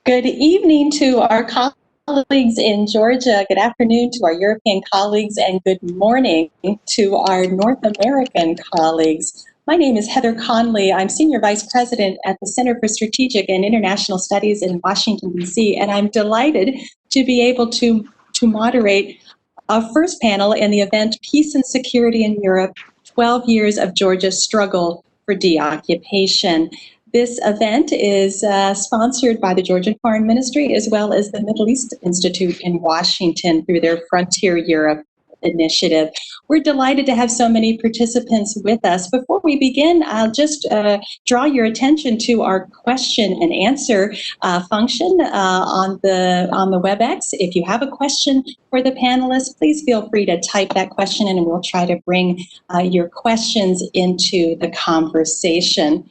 Good evening to our colleagues in Georgia. Good afternoon to our European colleagues, and good morning to our North American colleagues. My name is Heather Conley. I'm Senior Vice President at the Center for Strategic and International Studies in Washington, D.C., and I'm delighted to be able to moderate our first panel in the event Peace and Security in Europe, 12 Years of Georgia's Struggle for Deoccupation. This event is sponsored by the Georgian Foreign Ministry as well as the Middle East Institute in Washington through their Frontier Europe initiative. We're delighted to have so many participants with us. Before we begin, I'll just draw your attention to our question and answer function on the WebEx. If you have a question for the panelists, please feel free to type that question in and we'll try to bring your questions into the conversation.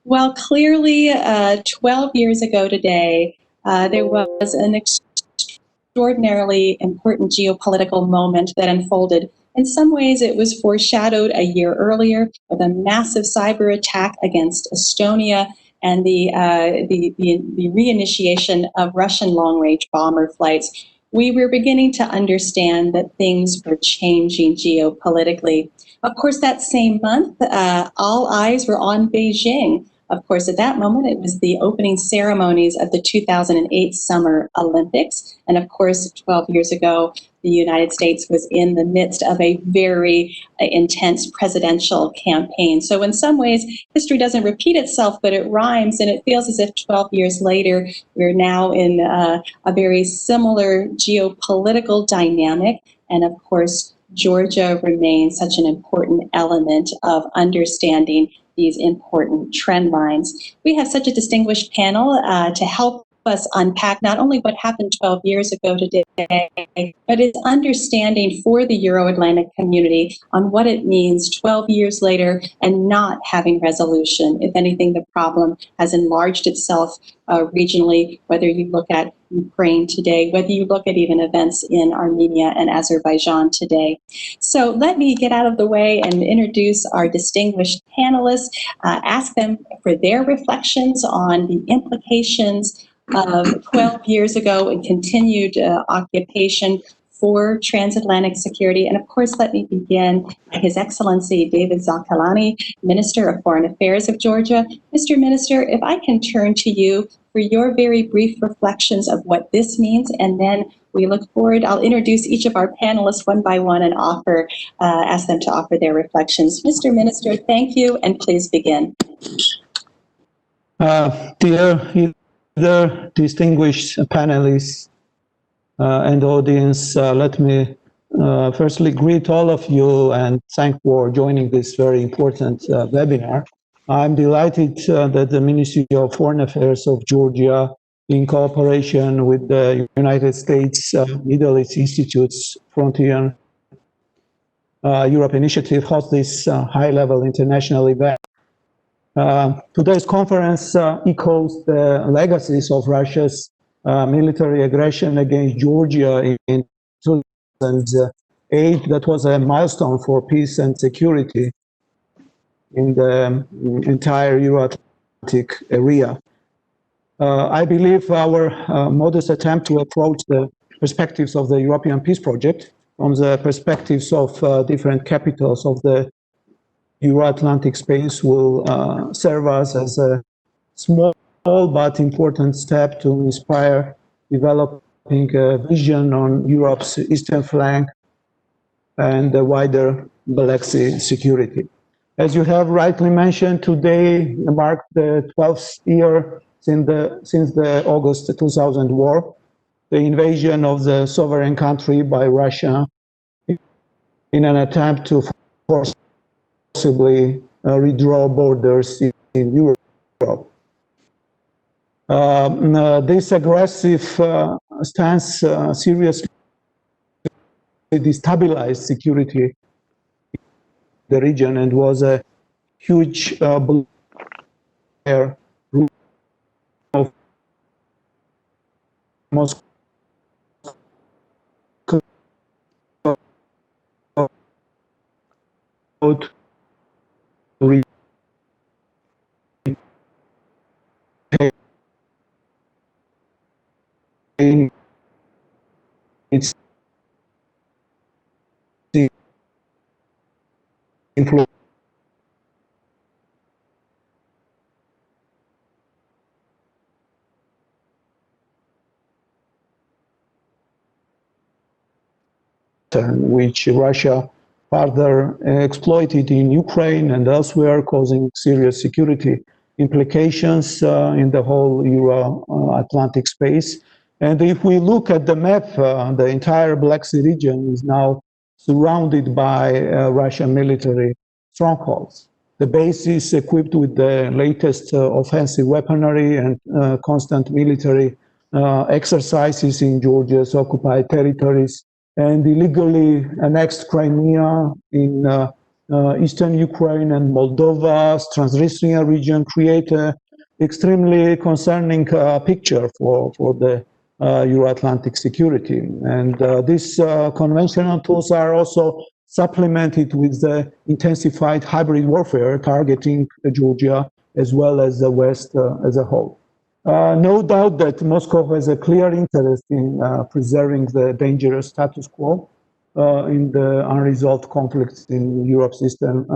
Well, clearly, 12 years ago today, there was an extraordinarily important geopolitical moment that unfolded. In some ways, it was foreshadowed a year earlier with a massive cyber attack against Estonia and the reinitiation of Russian long-range bomber flights. We were beginning to understand that things were changing geopolitically. Of course, that same month, all eyes were on Beijing. Of course, at that moment, it was the opening ceremonies of the 2008 Summer Olympics. And of course, 12 years ago, the United States was in the midst of a very intense presidential campaign. So in some ways, history doesn't repeat itself, but it rhymes. And it feels as if 12 years later, we're now in a very similar geopolitical dynamic. And of course, Georgia remains such an important element of understanding these important trend lines. We have such a distinguished panel to help us unpack not only what happened 12 years ago today, but its understanding for the Euro-Atlantic community on what it means 12 years later and not having resolution. If anything, the problem has enlarged itself regionally, whether you look at Ukraine today, whether you look at even events in Armenia and Azerbaijan today. So let me get out of the way and introduce our distinguished panelists, ask them for their reflections on the implications of 12 years ago and continued occupation for transatlantic security. And of course, let me begin by His Excellency David Zalkalani, Minister of Foreign Affairs of Georgia. Mr. Minister, if I can turn to you for your very brief reflections of what this means, and then we look forward. I'll introduce each of our panelists one by one and ask them to offer their reflections. Mr. Minister, thank you, and please begin. Dear distinguished panelists and audience, let me firstly greet all of you and thank for joining this very important webinar. I'm delighted that the Ministry of Foreign Affairs of Georgia, in cooperation with the United States Middle East Institute's Frontier Europe Initiative, hosts this high-level international event. Today's conference echoes the legacies of Russia's military aggression against Georgia in 2008. That was a milestone for peace and security in the entire Euro-Atlantic area. I believe our modest attempt to approach the perspectives of the European peace project from the perspectives of different capitals of the Euro-Atlantic space will serve us as a small but important step to inspire developing a vision on Europe's eastern flank and the wider Black Sea security. As you have rightly mentioned, today marked the 12th year since the August 2000 war, the invasion of the sovereign country by Russia in an attempt to forcibly redraw borders in Europe. This aggressive stance seriously destabilized security in the region and was a huge blow of Moscow its influence. Which Russia further exploited in Ukraine and elsewhere, causing serious security implications in the whole Euro-Atlantic space. And if we look at the map, the entire Black Sea region is now surrounded by Russian military strongholds. The base is equipped with the latest offensive weaponry and constant military exercises in Georgia's occupied territories, and illegally annexed Crimea in eastern Ukraine and Moldova's Transnistria region create an extremely concerning picture for the Euro-Atlantic security. And these conventional tools are also supplemented with the intensified hybrid warfare targeting Georgia as well as the West as a whole. No doubt that Moscow has a clear interest in preserving the dangerous status quo in the unresolved conflicts in Europe's eastern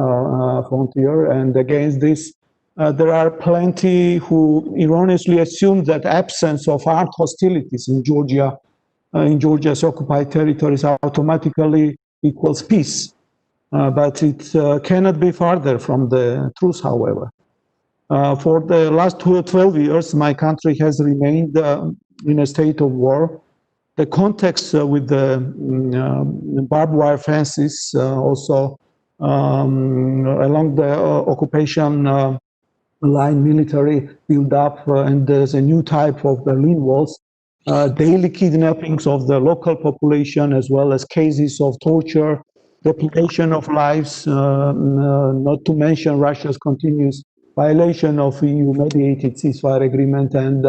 frontier. And against this, there are plenty who erroneously assume that absence of armed hostilities in Georgia's occupied territories automatically equals peace. But it cannot be farther from the truth, however. For the last 12 years, my country has remained in a state of war. The context with the barbed wire fences also along the occupation line military build up, and there's a new type of Berlin walls, daily kidnappings of the local population, as well as cases of torture, deprivation of lives, not to mention Russia's continuous violation of EU-mediated ceasefire agreement and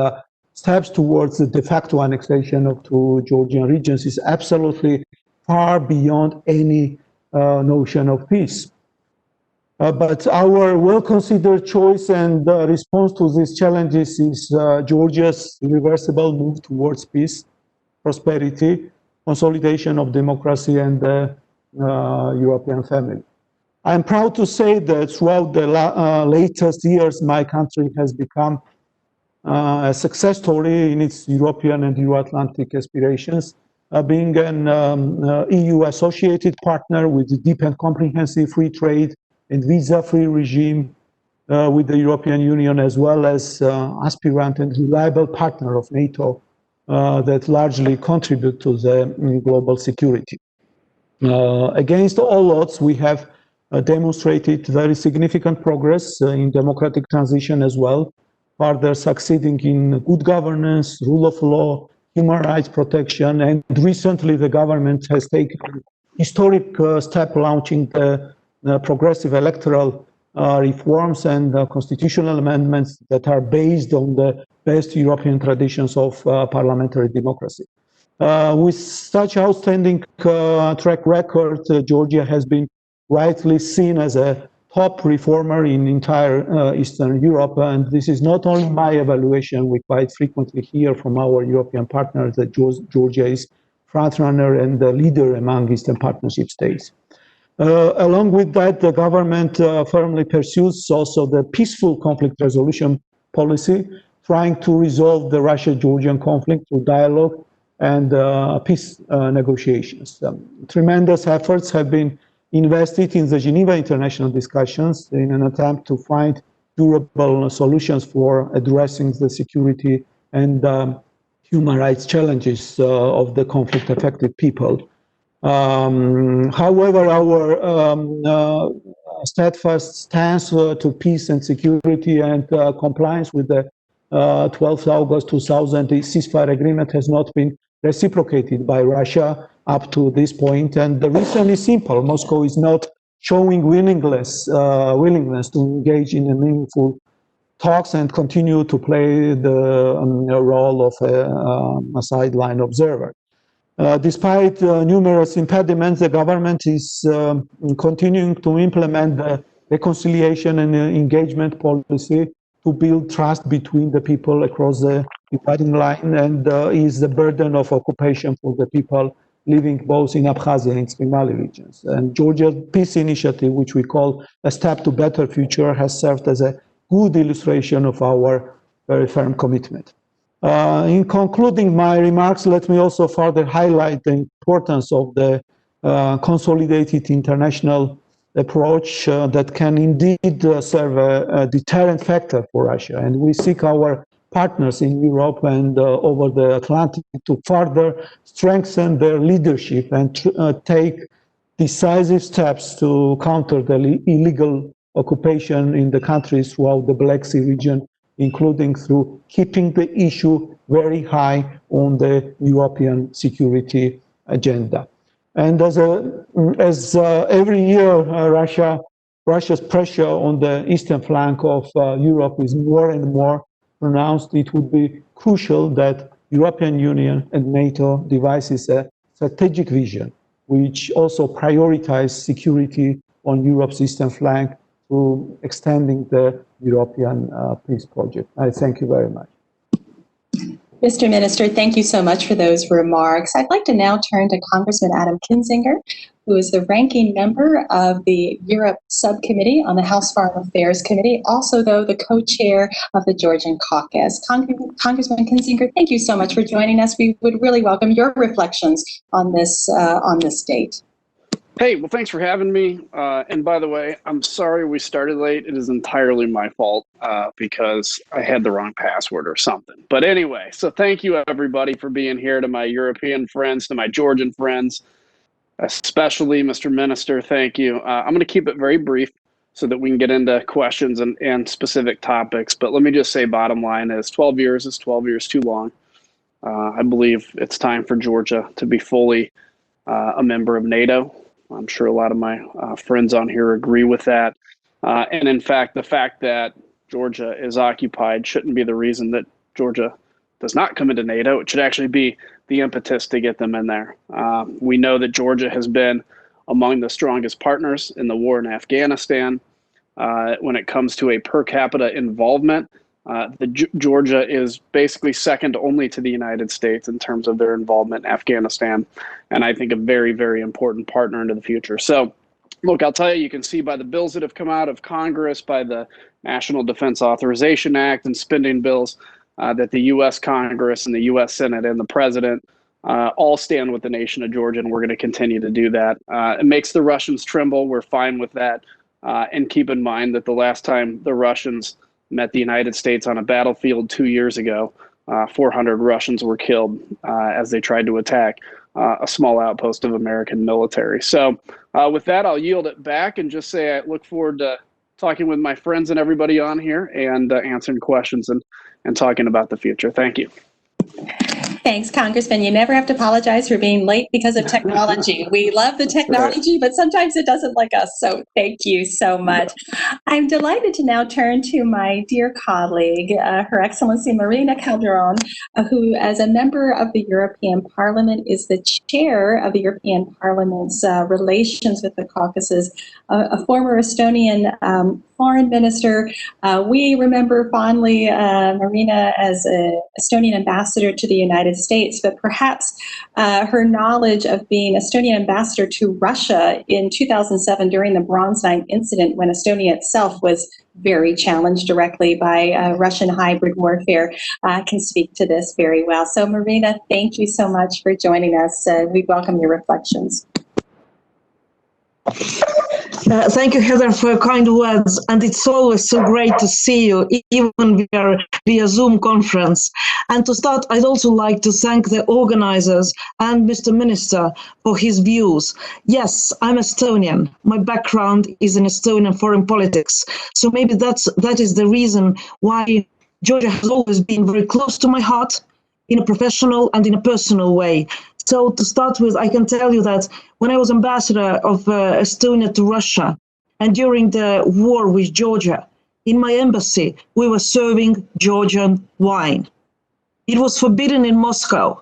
steps towards the de facto annexation of two Georgian regions is absolutely far beyond any notion of peace. But our well-considered choice and response to these challenges is Georgia's irreversible move towards peace, prosperity, consolidation of democracy, and the European family. I'm proud to say that throughout the latest years, my country has become a success story in its European and Euro-Atlantic aspirations, being an EU-associated partner with deep and comprehensive free trade and visa-free regime with the European Union, as well as aspirant and reliable partner of NATO that largely contribute to the global security. Against all odds, we have demonstrated very significant progress in democratic transition as well, further succeeding in good governance, rule of law, human rights protection, and recently the government has taken a historic step launching progressive electoral reforms and constitutional amendments that are based on the best European traditions of parliamentary democracy. With such outstanding track record, Georgia has been rightly seen as a top reformer in entire Eastern Europe. And this is not only my evaluation. We quite frequently hear from our European partners that Georgia is frontrunner and the leader among Eastern Partnership states. Along with that, the government firmly pursues also the peaceful conflict resolution policy, trying to resolve the Russia-Georgian conflict through dialogue and peace negotiations. Tremendous efforts have been invested in the Geneva international discussions in an attempt to find durable solutions for addressing the security and human rights challenges of the conflict-affected people. However, our steadfast stance to peace and security and compliance with the 12th August 2000 ceasefire agreement has not been reciprocated by Russia up to this point. And the reason is simple. Moscow is not showing willingness to engage in a meaningful talks and continue to play the role of a sideline observer. Despite numerous impediments, the government is continuing to implement the reconciliation and engagement policy to build trust between the people across the dividing line, and is the burden of occupation for the people living both in Abkhazia and Mali regions. And Georgia's peace initiative, which we call A Step to Better Future, has served as a good illustration of our very firm commitment. In concluding my remarks, let me also further highlight the importance of the consolidated international approach that can indeed serve a deterrent factor for Russia. And we seek our partners in Europe and over the Atlantic to further strengthen their leadership and take decisive steps to counter the illegal occupation in the countries throughout the Black Sea region, including through keeping the issue very high on the European security agenda. And as every year, Russia's pressure on the eastern flank of Europe is more and more pronounced. It would be crucial that European Union and NATO devises a strategic vision, which also prioritizes security on Europe's eastern flank through extending the European peace project. I thank you very much. Mr. Minister, thank you so much for those remarks. I'd like to now turn to Congressman Adam Kinzinger, who is the ranking member of the Europe Subcommittee on the House Foreign Affairs Committee, also, though, the co-chair of the Georgian Caucus. Congressman Kinzinger, thank you so much for joining us. We would really welcome your reflections on this date. Hey, well, thanks for having me. And by the way, I'm sorry we started late. It is entirely my fault because I had the wrong password or something. But anyway, so thank you, everybody, for being here. To my European friends, to my Georgian friends, especially Mr. Minister, thank you. I'm going to keep it very brief so that we can get into questions and specific topics. But let me just say, bottom line is 12 years is 12 years too long. I believe it's time for Georgia to be fully a member of NATO. I'm sure a lot of my friends on here agree with that. And in fact, the fact that Georgia is occupied shouldn't be the reason that Georgia does not come into NATO. It should actually be the impetus to get them in there. We know that Georgia has been among the strongest partners in the war in Afghanistan. When it comes to a per capita involvement, Georgia is basically second only to the United States in terms of their involvement in Afghanistan, and I think a very, very important partner into the future. So, look, I'll tell you, you can see by the bills that have come out of Congress, by the National Defense Authorization Act and spending bills, that the U.S. Congress and the U.S. Senate and the President all stand with the nation of Georgia, and we're going to continue to do that. It makes the Russians tremble. We're fine with that. And keep in mind that the last time the Russians met the United States on a battlefield 2 years ago, 400 Russians were killed as they tried to attack a small outpost of American military. So with that, I'll yield it back and just say I look forward to talking with my friends and everybody on here and answering questions and talking about the future. Thank you. Thanks, Congressman. You never have to apologize for being late because of technology. We love the technology, but sometimes it doesn't like us. So thank you so much. I'm delighted to now turn to my dear colleague, Her Excellency Marina Calderon, who, as a member of the European Parliament, is the chair of the European Parliament's relations with the Caucasus, a former Estonian foreign minister. We remember fondly Marina as an Estonian ambassador to the United States, but perhaps her knowledge of being Estonian ambassador to Russia in 2007 during the Bronze-9 incident, when Estonia itself was very challenged directly by Russian hybrid warfare, can speak to this very well. So Marina, thank you so much for joining us. We welcome your reflections. Thank you, Heather, for your kind words. And it's always so great to see you, even via Zoom conference. And to start, I'd also like to thank the organizers and Mr. Minister for his views. Yes, I'm Estonian. My background is in Estonian foreign politics. So maybe that is the reason why Georgia has always been very close to my heart in a professional and in a personal way. So to start with, I can tell you that when I was ambassador of Estonia to Russia, and during the war with Georgia, in my embassy, we were serving Georgian wine. It was forbidden in Moscow,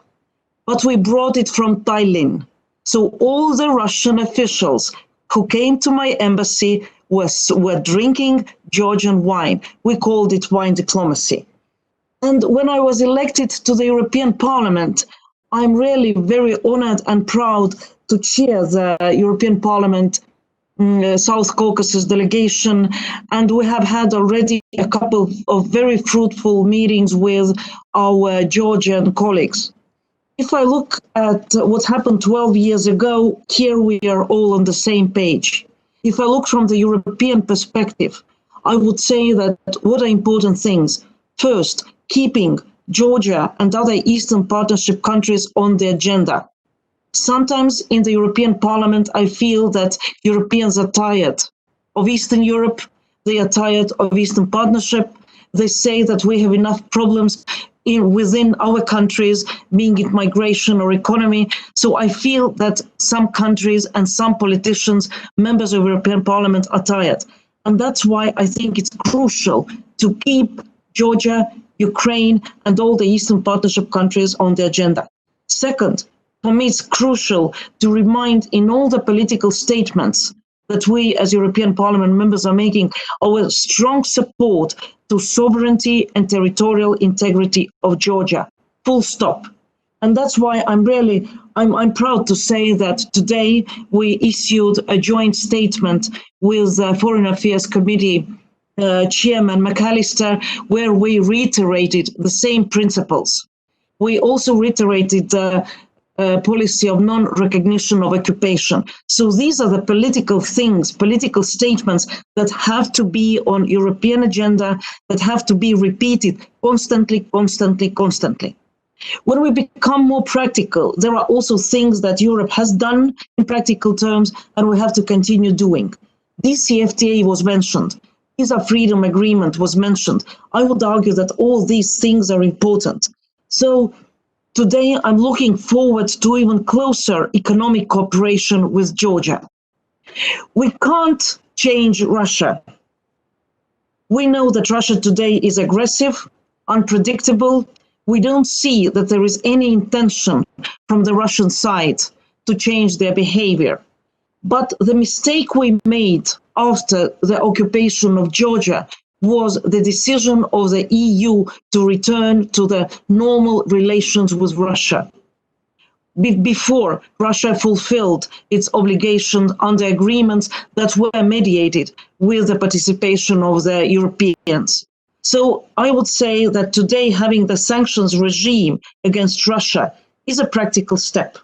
but we brought it from Tallinn. So all the Russian officials who came to my embassy were drinking Georgian wine. We called it wine diplomacy. And when I was elected to the European Parliament, I'm really very honored and proud to chair the European Parliament South Caucasus delegation, and we have had already a couple of very fruitful meetings with our Georgian colleagues. If I look at what happened 12 years ago, here we are all on the same page. If I look from the European perspective, I would say that what are important things? First, keeping Georgia and other Eastern Partnership countries on the agenda. Sometimes in the European Parliament, I feel that Europeans are tired of Eastern Europe. They are tired of Eastern Partnership. They say that we have enough problems within our countries, being it migration or economy. So I feel that some countries and some politicians, members of European Parliament, are tired. And that's why I think it's crucial to keep Georgia, Ukraine, and all the Eastern Partnership countries on the agenda. Second, for me, it's crucial to remind in all the political statements that we as European Parliament members are making our strong support to sovereignty and territorial integrity of Georgia. Full stop. And that's why I'm proud to say that today we issued a joint statement with the Foreign Affairs Committee Chairman McAllister, where we reiterated the same principles. We also reiterated the policy of non-recognition of occupation. So these are the political things, political statements that have to be on European agenda, that have to be repeated constantly. When we become more practical, there are also things that Europe has done in practical terms, and we have to continue doing. DCFTA was mentioned. Visa Freedom Agreement was mentioned. I would argue that all these things are important. So today, I'm looking forward to even closer economic cooperation with Georgia. We can't change Russia. We know that Russia today is aggressive, unpredictable. We don't see that there is any intention from the Russian side to change their behavior. But the mistake we made after the occupation of Georgia was the decision of the EU to return to the normal relations with Russia. Before Russia fulfilled its obligations under agreements that were mediated with the participation of the Europeans. So I would say that today having the sanctions regime against Russia is a practical step.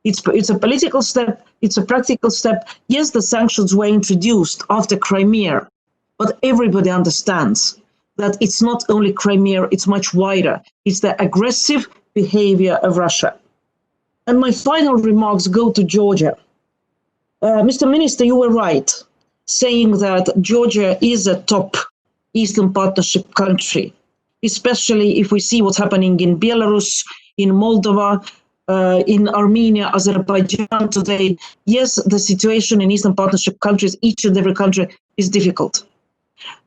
It's a political step, it's a practical step. Yes, the sanctions were introduced after Crimea, but everybody understands that it's not only Crimea, it's much wider. It's the aggressive behavior of Russia. And my final remarks go to Georgia. Mr. Minister, you were right, saying that Georgia is a top Eastern Partnership country, especially if we see what's happening in Belarus, in Moldova, in Armenia, Azerbaijan today. Yes, the situation in Eastern Partnership countries, each and every country, is difficult.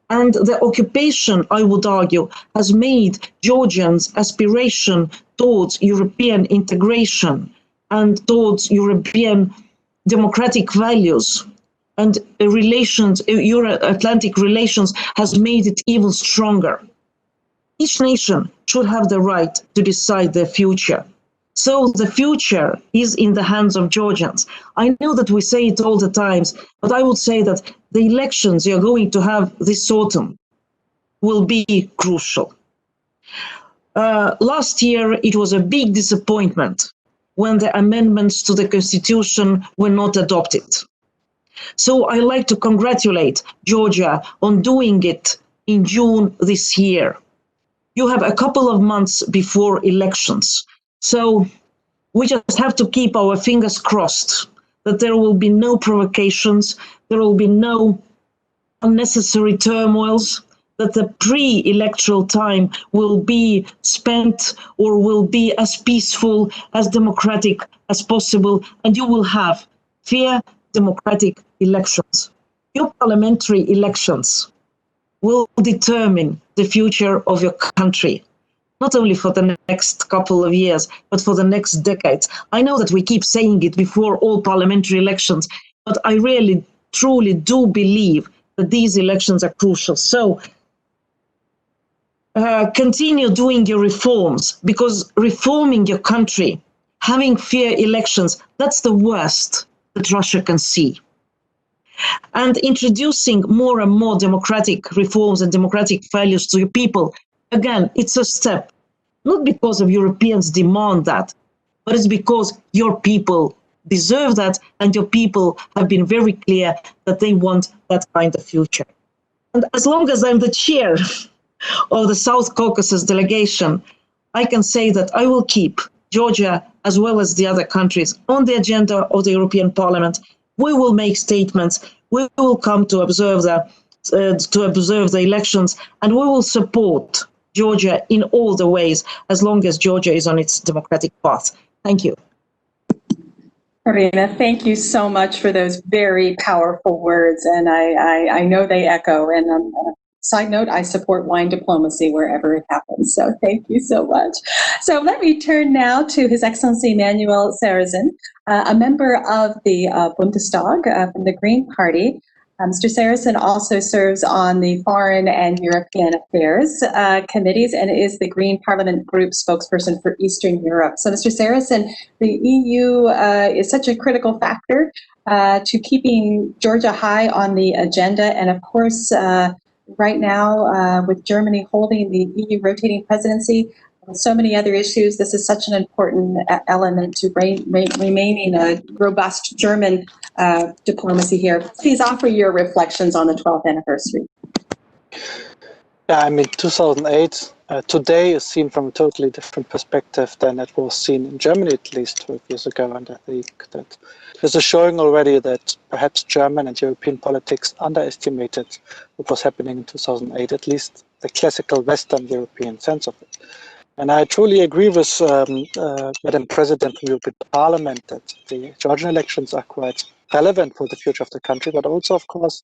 And the occupation, I would argue, has made Georgians' aspiration towards European integration and towards European democratic values and relations, Euro-Atlantic relations, has made it even stronger. Each nation should have the right to decide their future. So the future is in the hands of Georgians. I know that we say it all the times, but I would say that the elections you're going to have this autumn will be crucial. Last year, it was a big disappointment when the amendments to the Constitution were not adopted. So I like to congratulate Georgia on doing it in June this year. You have a couple of months before elections. So we just have to keep our fingers crossed that there will be no provocations, there will be no unnecessary turmoils, that the pre-electoral time will be spent or will be as peaceful, as democratic as possible, and you will have fair democratic elections. Your parliamentary elections will determine the future of your country, not only for the next couple of years, but for the next decades. I know that we keep saying it before all parliamentary elections, but I really, truly do believe that these elections are crucial. So continue doing your reforms, because reforming your country, having fair elections, that's the worst that Russia can see. And introducing more and more democratic reforms and democratic values to your people, again, it's a step, not because of Europeans demand that, but it's because your people deserve that, and your people have been very clear that they want that kind of future. And as long as I'm the chair of the South Caucasus delegation, I can say that I will keep Georgia as well as the other countries on the agenda of the European Parliament. We will make statements. We will come to observe the elections, and we will support Georgia in all the ways as long as Georgia is on its democratic path. Thank you. Marina, thank you so much for those very powerful words, and I know they echo. And side note, I support wine diplomacy wherever it happens, so thank you so much. So let me turn now to His Excellency Manuel Sarrazin, a member of the Bundestag from the Green Party. Mr. Sarrazin also serves on the Foreign and European Affairs committees and is the Green Parliament Group spokesperson for Eastern Europe. So, Mr. Sarrazin, the EU is such a critical factor to keeping Georgia high on the agenda. And of course, right now, with Germany holding the EU rotating presidency, so many other issues, this is such an important element to remaining a robust German diplomacy here. Please offer your reflections on the 12th anniversary. Yeah, I mean, 2008, today is seen from a totally different perspective than it was seen in Germany, at least 12 years ago. And I think that this is showing already that perhaps German and European politics underestimated what was happening in 2008, at least the classical Western European sense of it. And I truly agree with Madam President of the European Parliament that the Georgian elections are quite relevant for the future of the country, but also, of course,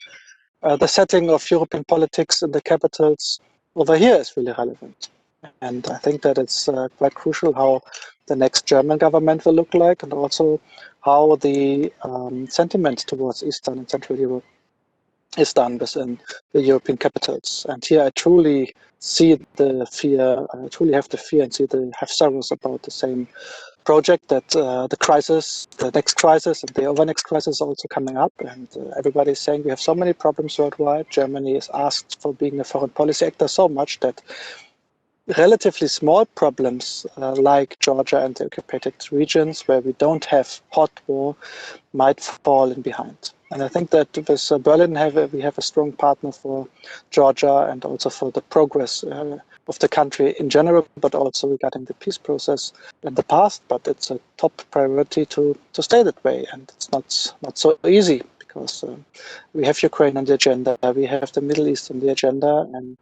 the setting of European politics in the capitals over here is really relevant. And I think that it's quite crucial how the next German government will look like, and also how the sentiment towards Eastern and Central Europe is done within the European capitals. And here I truly see the fear, I truly have the fear and have sorrows about the same project, that the crisis, the next crisis and the overnext crisis are also coming up, and everybody is saying we have so many problems worldwide. Germany is asked for being a foreign policy actor so much that relatively small problems like Georgia and the occupied regions where we don't have hot war might fall in behind. And I think that with Berlin we have a strong partner for Georgia and also for the progress of the country in general, but also regarding the peace process in the past. But it's a top priority to stay that way, and it's not so easy because we have Ukraine on the agenda, we have the Middle East on the agenda, and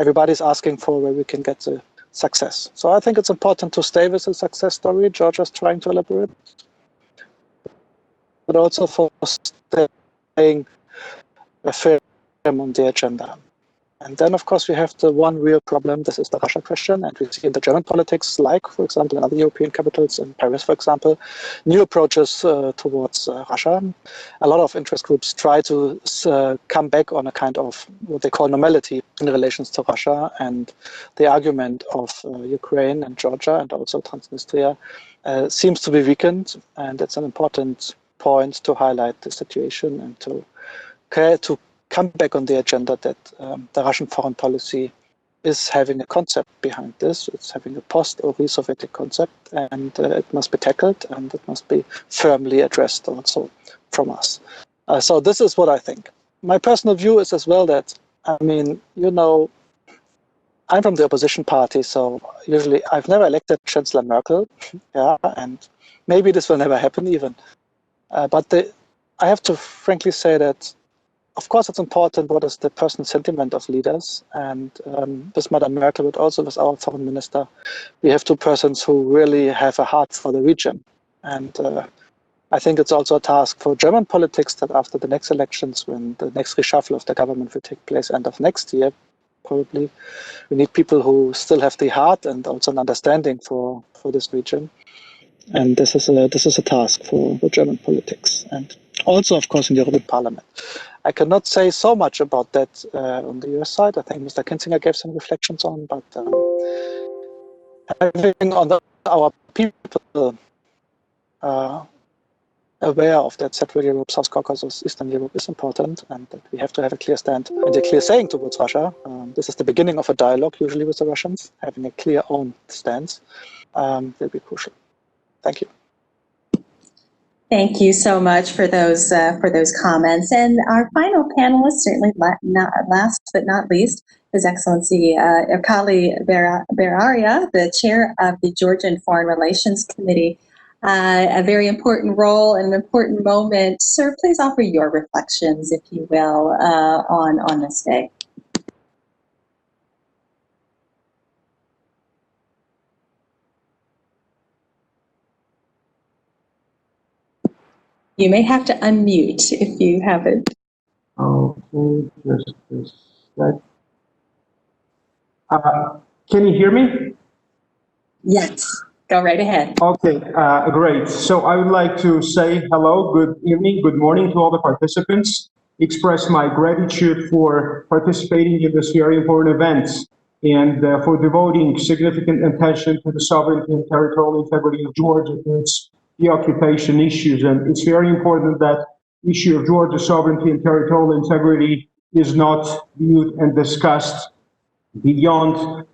everybody's asking for where we can get the success. So I think it's important to stay with the success story Georgia's trying to elaborate, but also for staying firm on the agenda. And then, of course, we have the one real problem. This is the Russia question. And we see in the German politics, like, for example, in other European capitals, in Paris, for example, new approaches towards Russia. A lot of interest groups try to come back on a kind of what they call normality in relations to Russia. And the argument of Ukraine and Georgia and also Transnistria seems to be weakened. And it's an important point to highlight the situation and to come back on the agenda that the Russian foreign policy is having a concept behind this. It's having a post or re-Sovietic concept, and it must be tackled and it must be firmly addressed also from us. So this is what I think. My personal view is as well that, I mean, you know, I'm from the opposition party, so usually I've never elected Chancellor Merkel, yeah, and maybe this will never happen even. But I have to frankly say that of course, it's important what is the personal sentiment of leaders. And with Madame Merkel, but also with our foreign minister, we have two persons who really have a heart for the region. And I think it's also a task for German politics that after the next elections, when the next reshuffle of the government will take place end of next year, probably, we need people who still have the heart and also an understanding for this region. And this is a task for German politics, and also, of course, in the European Parliament. I cannot say so much about that on the US side. I think Mr. Kinzinger gave some reflections on, but having our people aware of that Central Europe, South Caucasus, Eastern Europe is important, and that we have to have a clear stand and a clear saying towards Russia. This is the beginning of a dialogue, usually with the Russians. Having a clear own stance will be crucial. Thank you. Thank you so much for those comments. And our final panelist, certainly last but not least, His Excellency Erkali Beraria, the chair of the Georgian Foreign Relations Committee. A very important role and an important moment. Sir, please offer your reflections, if you will, on this day. You may have to unmute if you haven't. Okay, just a sec. Can you hear me? Yes, go right ahead. Okay, great. So I would like to say hello, good evening, good morning to all the participants, express my gratitude for participating in this very important event and for devoting significant attention to the sovereignty and territorial integrity of Georgia and its deoccupation issues. And it's very important that issue of Georgia's sovereignty and territorial integrity is not viewed and discussed beyond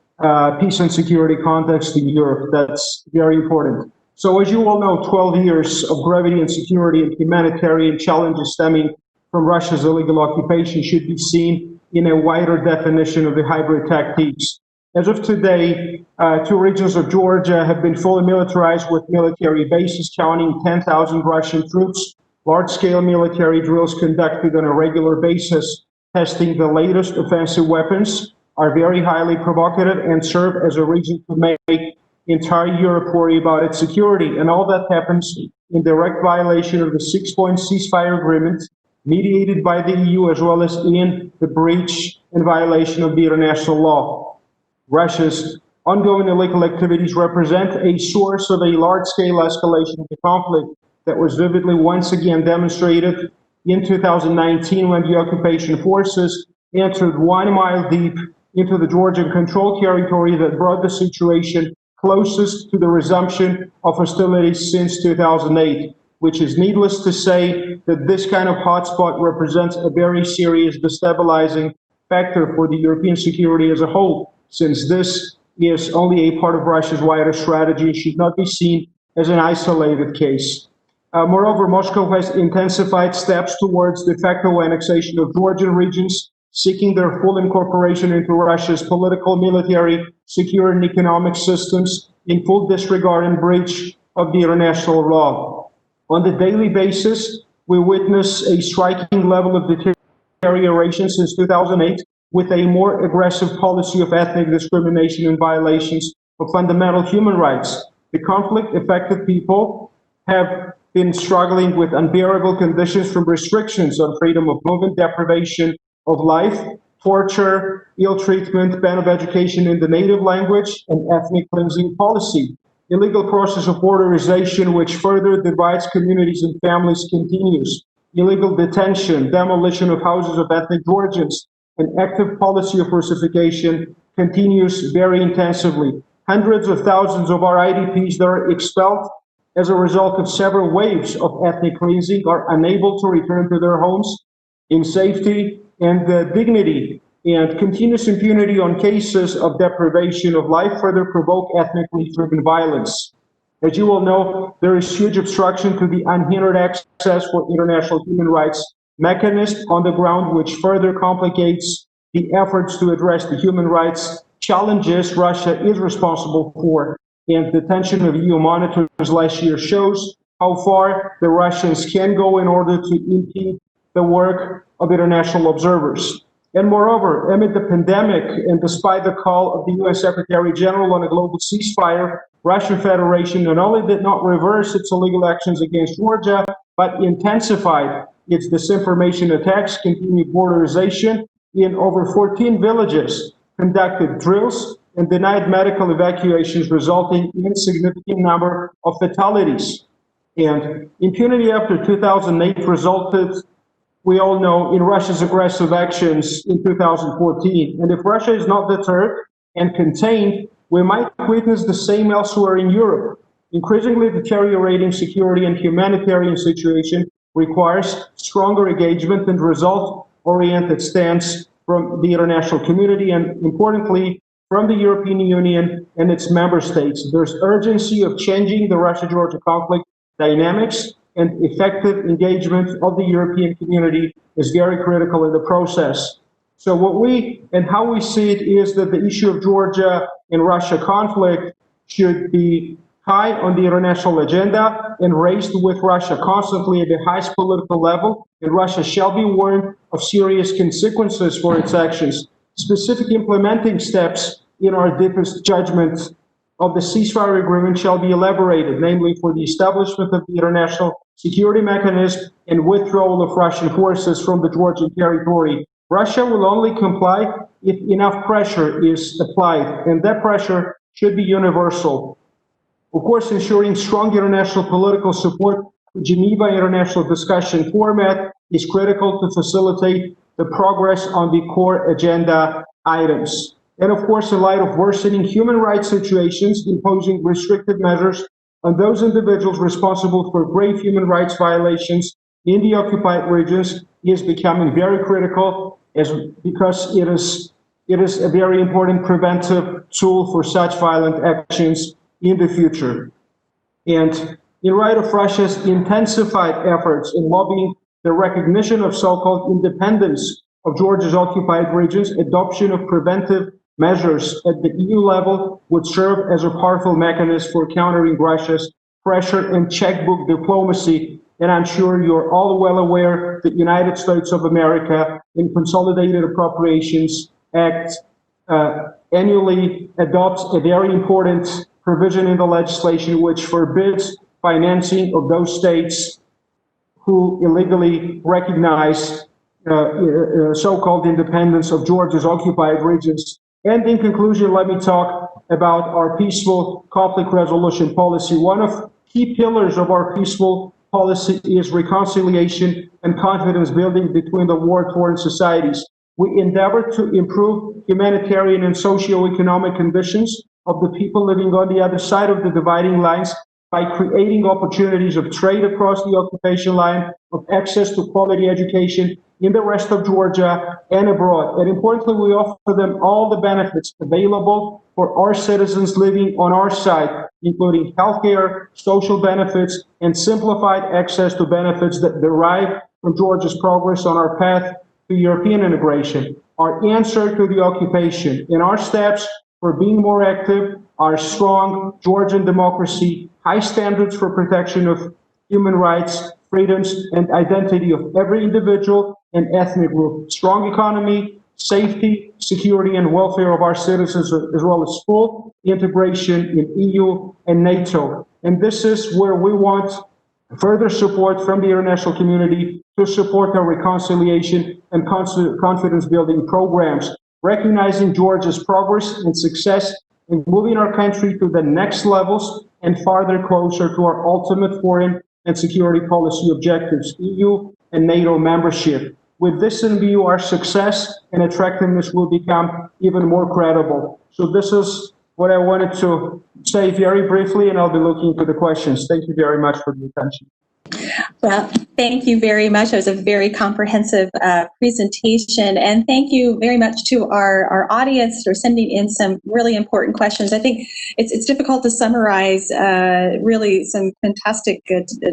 peace and security context in Europe. That's very important. So as you all know, 12 years of gravity and security and humanitarian challenges stemming from Russia's illegal occupation should be seen in a wider definition of the hybrid tactics. As of today, 2 regions of Georgia have been fully militarized with military bases counting 10,000 Russian troops, large-scale military drills conducted on a regular basis, testing the latest offensive weapons, are very highly provocative and serve as a reason to make entire Europe worry about its security. And all that happens in direct violation of the 6-point ceasefire agreement mediated by the EU, as well as in the breach and violation of the international law. Russia's ongoing illegal activities represent a source of a large-scale escalation of the conflict that was vividly once again demonstrated in 2019 when the occupation forces entered 1 mile deep into the Georgian controlled territory that brought the situation closest to the resumption of hostilities since 2008, which is needless to say that this kind of hotspot represents a very serious destabilizing factor for the European security as a whole, since this is only a part of Russia's wider strategy and should not be seen as an isolated case. Moreover, Moscow has intensified steps towards de facto annexation of Georgian regions, seeking their full incorporation into Russia's political, military, security, and economic systems in full disregard and breach of the international law. On the daily basis, we witness a striking level of deterioration since 2008, with a more aggressive policy of ethnic discrimination and violations of fundamental human rights. The conflict-affected people have been struggling with unbearable conditions, from restrictions on freedom of movement, deprivation of life, torture, ill treatment, ban of education in the native language, and ethnic cleansing policy. Illegal process of borderization, which further divides communities and families, continues. Illegal detention, demolition of houses of ethnic Georgians, an active policy of Russification continues very intensively. Hundreds of thousands of our IDPs that are expelled as a result of several waves of ethnic cleansing are unable to return to their homes in safety and dignity, and continuous impunity on cases of deprivation of life further provoke ethnically driven violence. As you all know, there is huge obstruction to the unhindered access for international human rights mechanism on the ground, which further complicates the efforts to address the human rights challenges Russia is responsible for. And detention of EU monitors last year shows how far the Russians can go in order to impede the work of international observers. And moreover, amid the pandemic and despite the call of the UN Secretary General on a global ceasefire, Russian Federation not only did not reverse its illegal actions against Georgia, but intensified its disinformation attacks, continued borderization in over 14 villages, conducted drills, and denied medical evacuations, resulting in a significant number of fatalities. And impunity after 2008 resulted we all know, in Russia's aggressive actions in 2014. And if Russia is not deterred and contained, we might witness the same elsewhere in Europe. Increasingly deteriorating security and humanitarian situation requires stronger engagement and result-oriented stance from the international community and, importantly, from the European Union and its member states. There's urgency of changing the Russia-Georgia conflict dynamics, and effective engagement of the European community is very critical in the process. So how we see it is that the issue of Georgia and Russia conflict should be high on the international agenda and raised with Russia constantly at the highest political level, and Russia shall be warned of serious consequences for its actions. Specific implementing steps in our deepest judgment of the ceasefire agreement shall be elaborated, namely for the establishment of the international security mechanism and withdrawal of Russian forces from the Georgian territory. Russia will only comply if enough pressure is applied, and that pressure should be universal. Of course, ensuring strong international political support for Geneva International Discussion Format is critical to facilitate the progress on the core agenda items. And of course, in light of worsening human rights situations, imposing restrictive measures on those individuals responsible for grave human rights violations in the occupied regions is becoming very critical, because it is a very important preventive tool for such violent actions in the future. And in light of Russia's intensified efforts in lobbying the recognition of so-called independence of Georgia's occupied regions, adoption of preventive measures at the EU level would serve as a powerful mechanism for countering Russia's pressure and checkbook diplomacy. And I'm sure you're all well aware that the United States of America, in Consolidated Appropriations Act, annually adopts a very important provision in the legislation which forbids financing of those states who illegally recognize so-called independence of Georgia's occupied regions. And in conclusion, let me talk about our peaceful conflict resolution policy. One of key pillars of our peaceful policy is reconciliation and confidence building between the war-torn societies. We endeavor to improve humanitarian and socio-economic conditions of the people living on the other side of the dividing lines by creating opportunities of trade across the occupation line, of access to quality education in the rest of Georgia and abroad. And importantly, we offer them all the benefits available for our citizens living on our side, including healthcare, social benefits, and simplified access to benefits that derive from Georgia's progress on our path to European integration. Our answer to the occupation and our steps for being more active are strong Georgian democracy, high standards for protection of human rights, freedoms, and identity of every individual and ethnic group, strong economy, safety, security, and welfare of our citizens, as well as full integration in EU and NATO. And this is where we want further support from the international community to support our reconciliation and confidence-building programs, recognizing Georgia's progress and success in moving our country to the next levels and farther closer to our ultimate foreign and security policy objectives, EU and NATO membership. With this in view, our success and attractiveness will become even more credible. So this is what I wanted to say very briefly, and I'll be looking to the questions. Thank you very much for the attention. Well, thank you very much. It was a very comprehensive presentation, and thank you very much to our audience for sending in some really important questions. I think it's difficult to summarize really some fantastic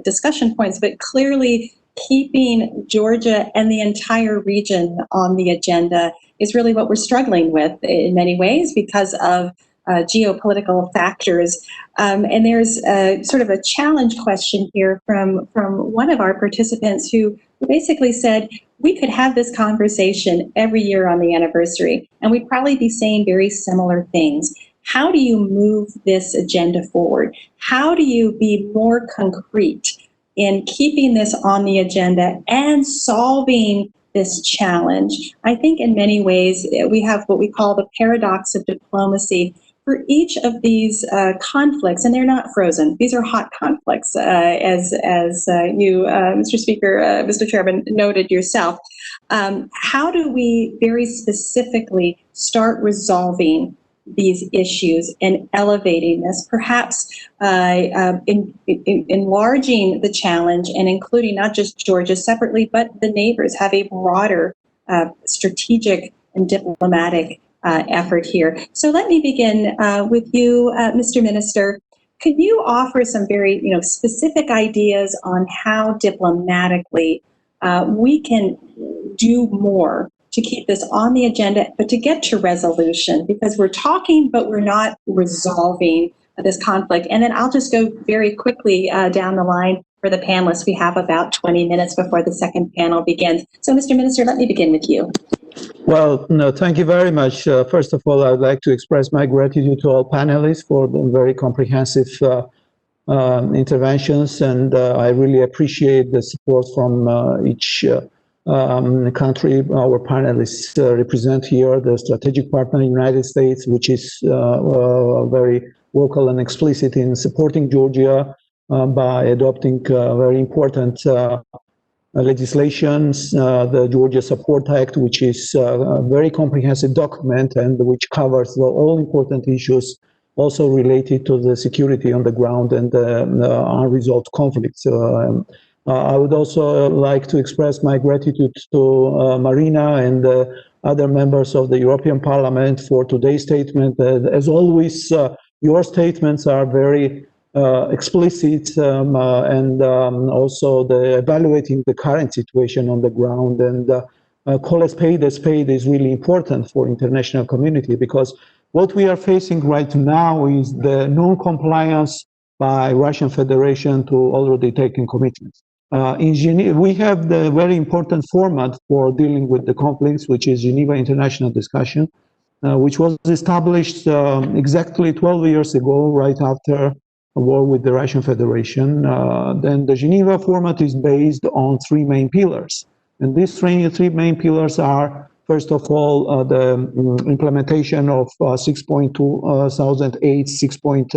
discussion points, but clearly keeping Georgia and the entire region on the agenda is really what we're struggling with in many ways because of geopolitical factors. And there's sort of a challenge question here from one of our participants who basically said, we could have this conversation every year on the anniversary, and we'd probably be saying very similar things. How do you move this agenda forward? How do you be more concrete in keeping this on the agenda and solving this challenge? I think in many ways we have what we call the paradox of diplomacy. for each of these conflicts, and they're not frozen, these are hot conflicts, as you, Mr. Speaker, Mr. Chairman, noted yourself. How do we very specifically start resolving these issues and elevating this, perhaps enlarging the challenge and including not just Georgia separately, but the neighbors, have a broader strategic and diplomatic effort here. So let me begin with you, Mr. Minister. Could you offer some very specific ideas on how diplomatically we can do more to keep this on the agenda, but to get to resolution? Because we're talking, but we're not resolving this conflict. And then I'll just go very quickly down the line for the panelists. We have about 20 minutes before the second panel begins. So, Mr. Minister, let me begin with you. Well, no, thank you very much. First of all, I'd like to express my gratitude to all panelists for the very comprehensive interventions, and I really appreciate the support from each country our panelists represent here. The strategic partner, United States, which is very vocal and explicit in supporting Georgia by adopting very important legislations, the Georgia Support Act, which is a very comprehensive document and which covers all important issues also related to the security on the ground and unresolved conflicts. I would also like to express my gratitude to Marina and other members of the European Parliament for today's statement. As always, your statements are very explicit and also evaluating the current situation on the ground, and call a spade is really important for international community, because what we are facing right now is the non-compliance by Russian Federation to already taken commitments. In Geneva, we have the very important format for dealing with the conflicts, which is Geneva International Discussion, which was established exactly 12 years ago, right after a war with the Russian Federation. Then the Geneva format is based on three main pillars. And these three main pillars are, first of all, the implementation of 2008 6-point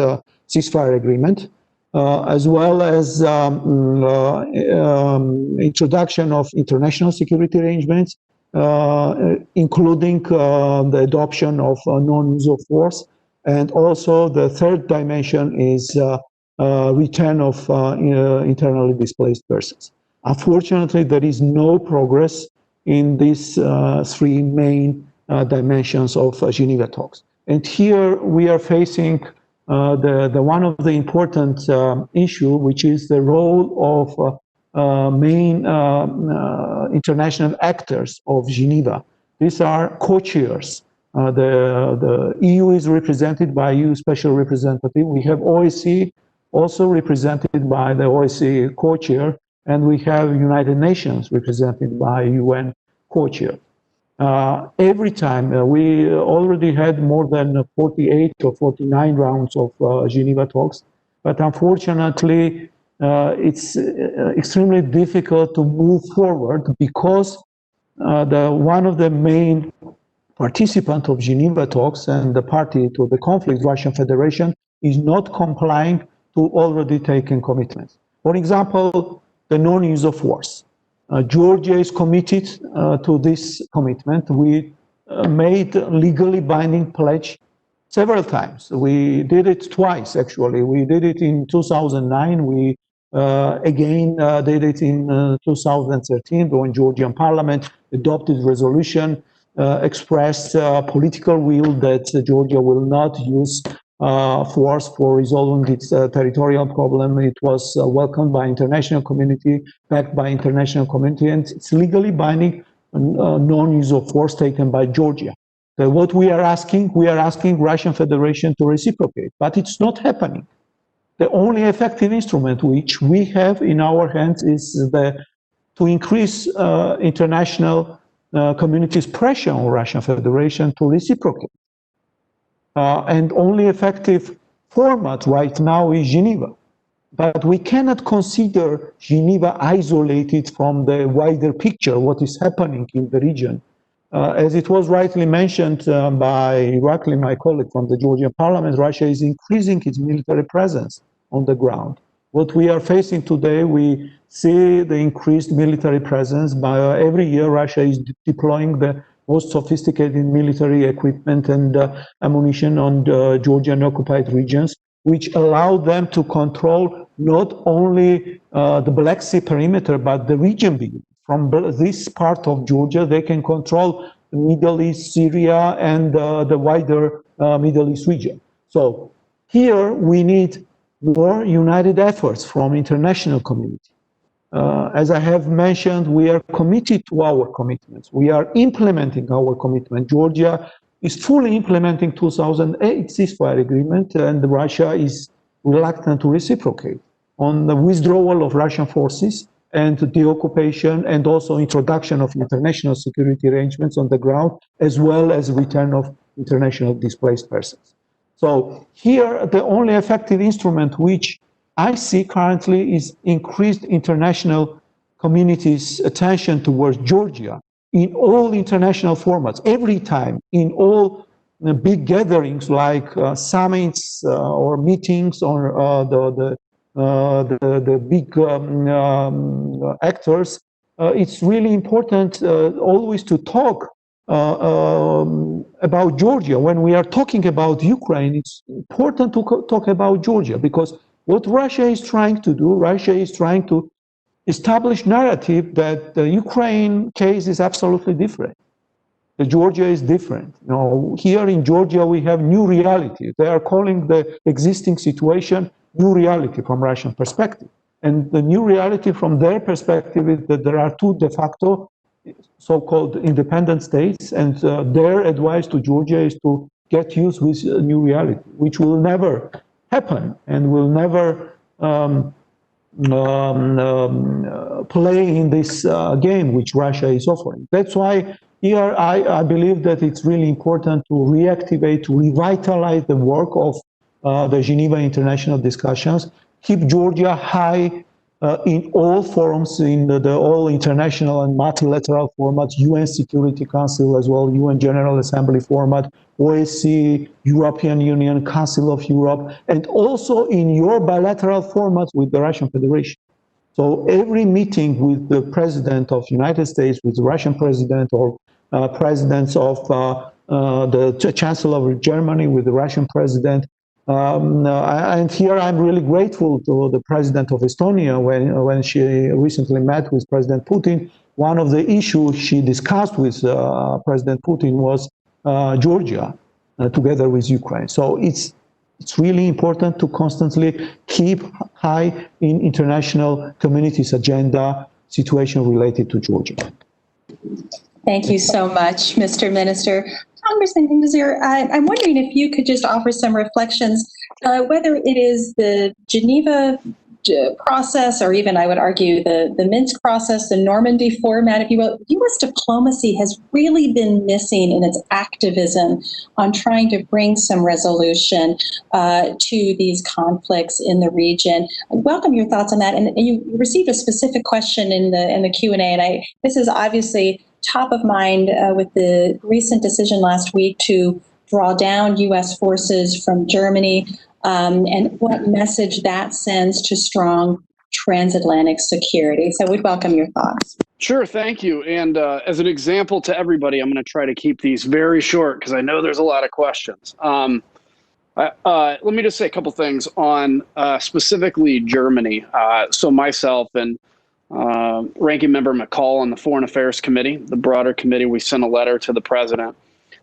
ceasefire agreement, as well as introduction of international security arrangements, including the adoption of non-use of force. And also the third dimension is return of internally displaced persons. Unfortunately, there is no progress in these three main dimensions of Geneva talks. And here we are facing the one of the important issue, which is the role of main international actors of Geneva. These are co-chairs. The EU is represented by EU Special Representative. We have OSCE also represented by the OSCE co-chair, and we have United Nations represented by UN co-chair. Every time we already had more than 48 or 49 rounds of Geneva talks, but unfortunately it's extremely difficult to move forward because one of the main participants of Geneva talks and the party to the conflict, Russian Federation, is not complying to already taken commitments. For example, the non-use of force. Georgia is committed to this commitment. We made legally binding pledge several times. We did it twice, actually. We did it in 2009. We again did it in 2013 when Georgian parliament adopted resolution, expressed political will that Georgia will not use force for resolving its territorial problem. It was welcomed by international community, backed by international community, and it's legally binding non-use of force taken by Georgia. So what we are asking Russian Federation to reciprocate, but it's not happening. The only effective instrument which we have in our hands is to increase international community's pressure on Russian Federation to reciprocate. And only effective format right now is Geneva. But we cannot consider Geneva isolated from the wider picture, what is happening in the region. As it was rightly mentioned by Irakli, my colleague from the Georgian parliament, Russia is increasing its military presence on the ground. What we are facing today, we see the increased military presence. By every year, Russia is deploying the most sophisticated military equipment and ammunition on the Georgian occupied regions, which allow them to control not only the Black Sea perimeter, but the region beyond. From this part of Georgia, they can control the Middle East, Syria, and the wider Middle East region. So here we need more united efforts from international community. As I have mentioned, we are committed to our commitments. We are implementing our commitment. Georgia is fully implementing 2008 ceasefire agreement, and Russia is reluctant to reciprocate on the withdrawal of Russian forces and the occupation and also introduction of international security arrangements on the ground, as well as return of international displaced persons. So here, the only effective instrument which I see currently is increased international community's attention towards Georgia in all international formats, every time, in all big gatherings like summits or meetings or the big actors. It's really important always to talk about Georgia. When we are talking about Ukraine, it's important to talk about Georgia, because what Russia is trying to do, Russia is trying to establish narrative that the Ukraine case is absolutely different. The Georgia is different. You know, here in Georgia, we have new reality. They are calling the existing situation new reality from Russian perspective. And the new reality from their perspective is that there are two de facto so-called independent states, and their advice to Georgia is to get used with a new reality, which will never happen and will never play in this game which Russia is offering. That's why here I believe that it's really important to reactivate, to revitalize the work of the Geneva International discussions, keep Georgia high in all forums, in the all international and multilateral formats, UN Security Council as well, UN General Assembly format, OSCE, European Union, Council of Europe, and also in your bilateral formats with the Russian Federation. So every meeting with the President of the United States, with the Russian President, or presidents of the Chancellor of Germany, with the Russian President, and here I'm really grateful to the President of Estonia when she recently met with President Putin. One of the issues she discussed with President Putin was Georgia, together with Ukraine. So it's really important to constantly keep high in international community's agenda situation related to Georgia. Thank you so much, Mr. Minister. Congressman Indersir, I'm wondering if you could just offer some reflections, whether it is the Geneva process, or even I would argue the Minsk process, the Normandy format, if you will. U.S. diplomacy has really been missing in its activism on trying to bring some resolution to these conflicts in the region. I welcome your thoughts on that. And you received a specific question in the Q&A, and this is obviously top of mind with the recent decision last week to draw down U.S. forces from Germany, and what message that sends to strong transatlantic security. So we'd welcome your thoughts. Sure, thank you. And as an example to everybody, I'm going to try to keep these very short because I know there's a lot of questions. Let me just say a couple things on specifically Germany. So myself and Ranking Member McCall on the Foreign Affairs Committee, the broader committee, we sent a letter to the president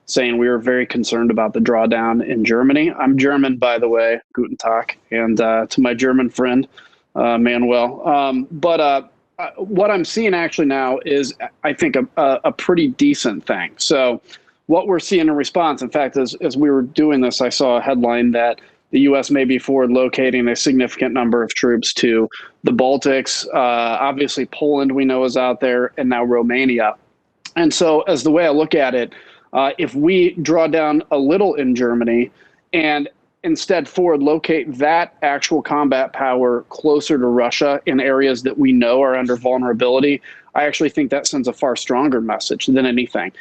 saying we were very concerned about the drawdown in Germany. I'm German, by the way, Guten Tag, and to my German friend, Manuel. But what I'm seeing actually now is, I think, a pretty decent thing. So what we're seeing in response, in fact, as we were doing this, I saw a headline that the U.S. may be forward locating a significant number of troops to the Baltics. Obviously, Poland, we know, is out there, and now Romania. And so as the way I look at it, if we draw down a little in Germany, and instead forward locate that actual combat power closer to Russia in areas that we know are under vulnerability, I actually think that sends a far stronger message than anything.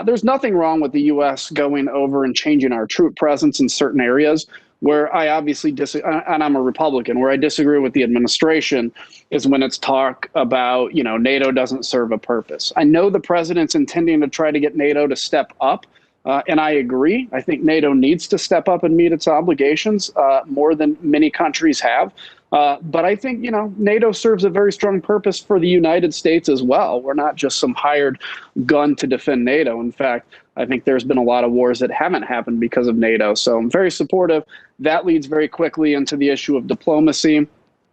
There's nothing wrong with the U.S. going over and changing our troop presence in certain areas. Where I obviously disagree, and I'm a Republican, where I disagree with the administration is when it's talk about, NATO doesn't serve a purpose. I know the president's intending to try to get NATO to step up, and I agree. I think NATO needs to step up and meet its obligations more than many countries have. But I think, NATO serves a very strong purpose for the United States as well. We're not just some hired gun to defend NATO. In fact, I think there's been a lot of wars that haven't happened because of NATO. So I'm very supportive. That leads very quickly into the issue of diplomacy.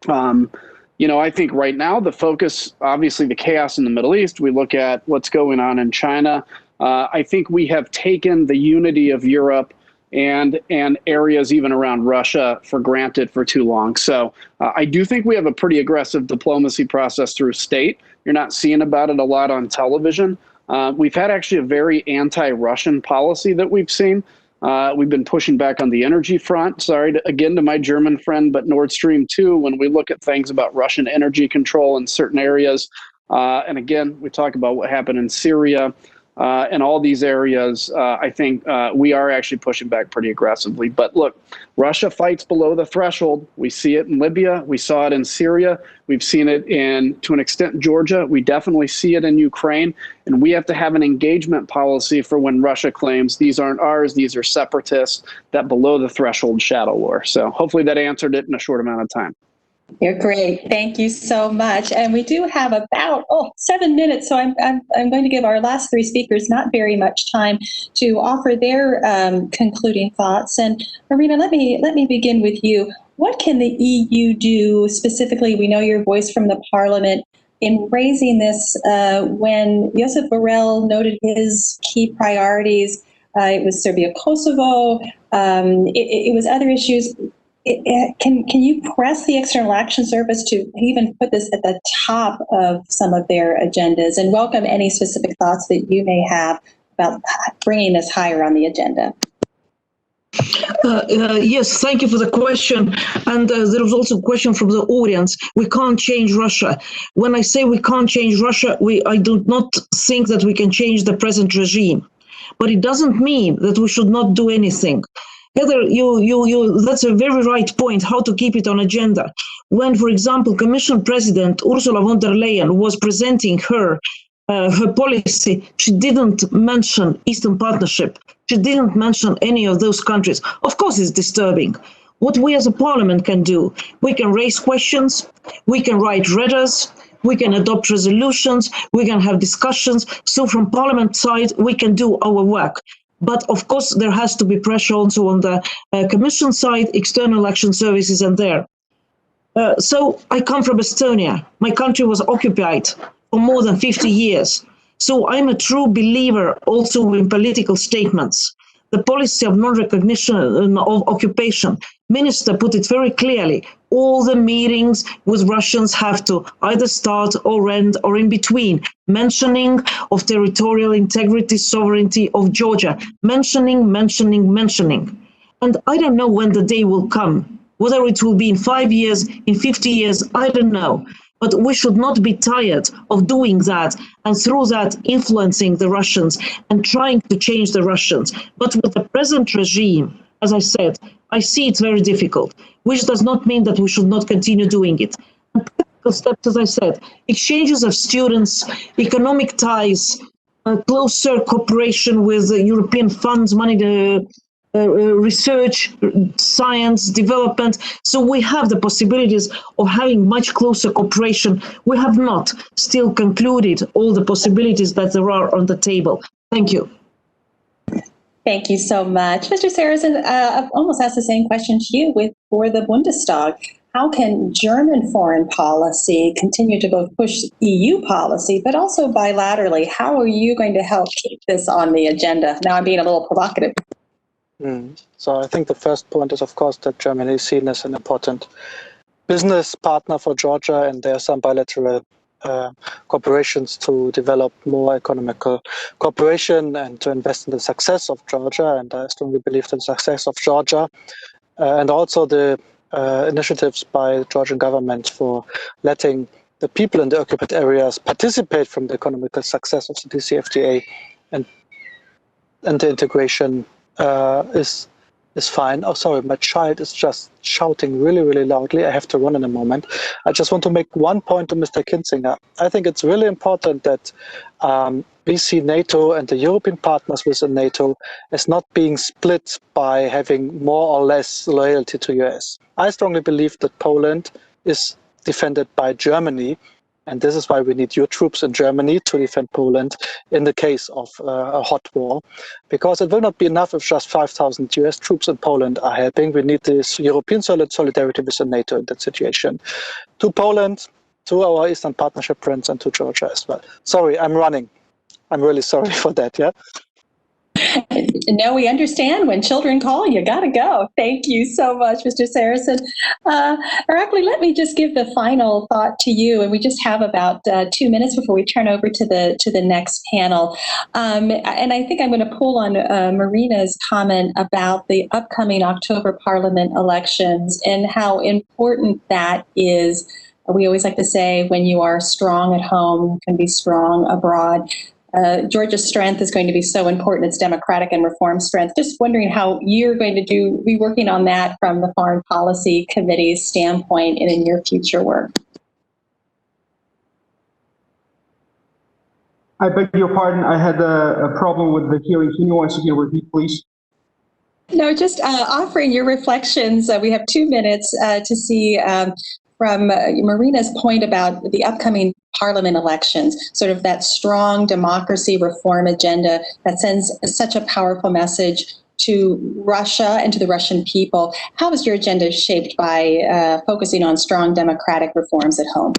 I think right now the focus, obviously the chaos in the Middle East, we look at what's going on in China. I think we have taken the unity of Europe and areas even around Russia for granted for too long. So I do think we have a pretty aggressive diplomacy process through state. You're not seeing about it a lot on television. We've had actually a very anti-Russian policy that we've seen. We've been pushing back on the energy front. Sorry, to my German friend, but Nord Stream 2, when we look at things about Russian energy control in certain areas, and again, we talk about what happened in Syria, and all these areas, I think we are actually pushing back pretty aggressively. But look, Russia fights below the threshold. We see it in Libya. We saw it in Syria. We've seen it to an extent, Georgia. We definitely see it in Ukraine. And we have to have an engagement policy for when Russia claims these aren't ours, these are separatists, that below the threshold shadow war. So hopefully that answered it in a short amount of time. You're great. Thank you so much. And we do have about 7 minutes, so I'm going to give our last three speakers not very much time to offer their concluding thoughts. And Marina, let me begin with you. What can the EU do specifically? We know your voice from the Parliament in raising this. When Josep Borrell noted his key priorities, it was Serbia, Kosovo. It was other issues. Can you press the External Action Service to even put this at the top of some of their agendas, and welcome any specific thoughts that you may have about bringing this higher on the agenda? Yes, thank you for the question. And there was also a question from the audience. We can't change Russia. When I say we can't change Russia, I do not think that we can change the present regime. But it doesn't mean that we should not do anything. Heather, that's a very right point, how to keep it on agenda. When, for example, Commission President Ursula von der Leyen was presenting her policy, she didn't mention Eastern Partnership. She didn't mention any of those countries. Of course, it's disturbing. What we as a parliament can do, we can raise questions, we can write letters, we can adopt resolutions, we can have discussions. So from parliament side, we can do our work. But of course, there has to be pressure also on the Commission side, External Action Services, and there. So I come from Estonia. My country was occupied for more than 50 years. So I'm a true believer also in political statements. The policy of non-recognition of occupation. Minister put it very clearly. All the meetings with Russians have to either start or end or in between. Mentioning of territorial integrity, sovereignty of Georgia. Mentioning. And I don't know when the day will come. Whether it will be in 5 years, in 50 years, I don't know. But we should not be tired of doing that and through that influencing the Russians and trying to change the Russians. But with the present regime, as I said, I see it very difficult, which does not mean that we should not continue doing it. And practical steps, as I said, exchanges of students, economic ties, closer cooperation with European funds, money, research, science, development. So we have the possibilities of having much closer cooperation. We have not still concluded all the possibilities that there are on the table. Thank you. Thank you so much. Mr. Sarrazin, I've almost asked the same question to you for the Bundestag. How can German foreign policy continue to both push EU policy, but also bilaterally? How are you going to help keep this on the agenda? Now I'm being a little provocative. So I think the first point is, of course, that Germany is seen as an important business partner for Georgia, and there are some bilateral cooperations to develop more economical cooperation and to invest in the success of Georgia. And I strongly believe the success of Georgia and also the initiatives by the Georgian government for letting the people in the occupied areas participate from the economical success of the DCFTA and the integration is fine. Oh, sorry, my child is just shouting really, really loudly. I have to run in a moment. I just want to make one point to Mr. Kinzinger. I think it's really important that we see NATO and the European partners within NATO as not being split by having more or less loyalty to US. I strongly believe that Poland is defended by Germany, and this is why we need your troops in Germany to defend Poland in the case of a hot war, because it will not be enough if just 5,000 US troops in Poland are helping. We need this European solidarity with NATO in that situation. To Poland, to our Eastern Partnership friends, and to Georgia as well. Sorry, I'm running. I'm really sorry for that, yeah? No, we understand. When children call, you got to go. Thank you so much, Mr. Saracen. Irakli, let me just give the final thought to you, and we just have about 2 minutes before we turn over to the next panel. And I think I'm going to pull on Marina's comment about the upcoming October Parliament elections and how important that is. We always like to say, when you are strong at home, you can be strong abroad. Georgia's strength is going to be so important. It's democratic and reform strength. Just wondering how you're going to be working on that from the Foreign Policy Committee's standpoint and in your future work. I beg your pardon. I had a problem with the hearing. Can you once again repeat, please? No, just offering your reflections. We have 2 minutes to see from Marina's point about the upcoming parliament elections, sort of that strong democracy reform agenda that sends such a powerful message to Russia and to the Russian people. How is your agenda shaped by focusing on strong democratic reforms at home?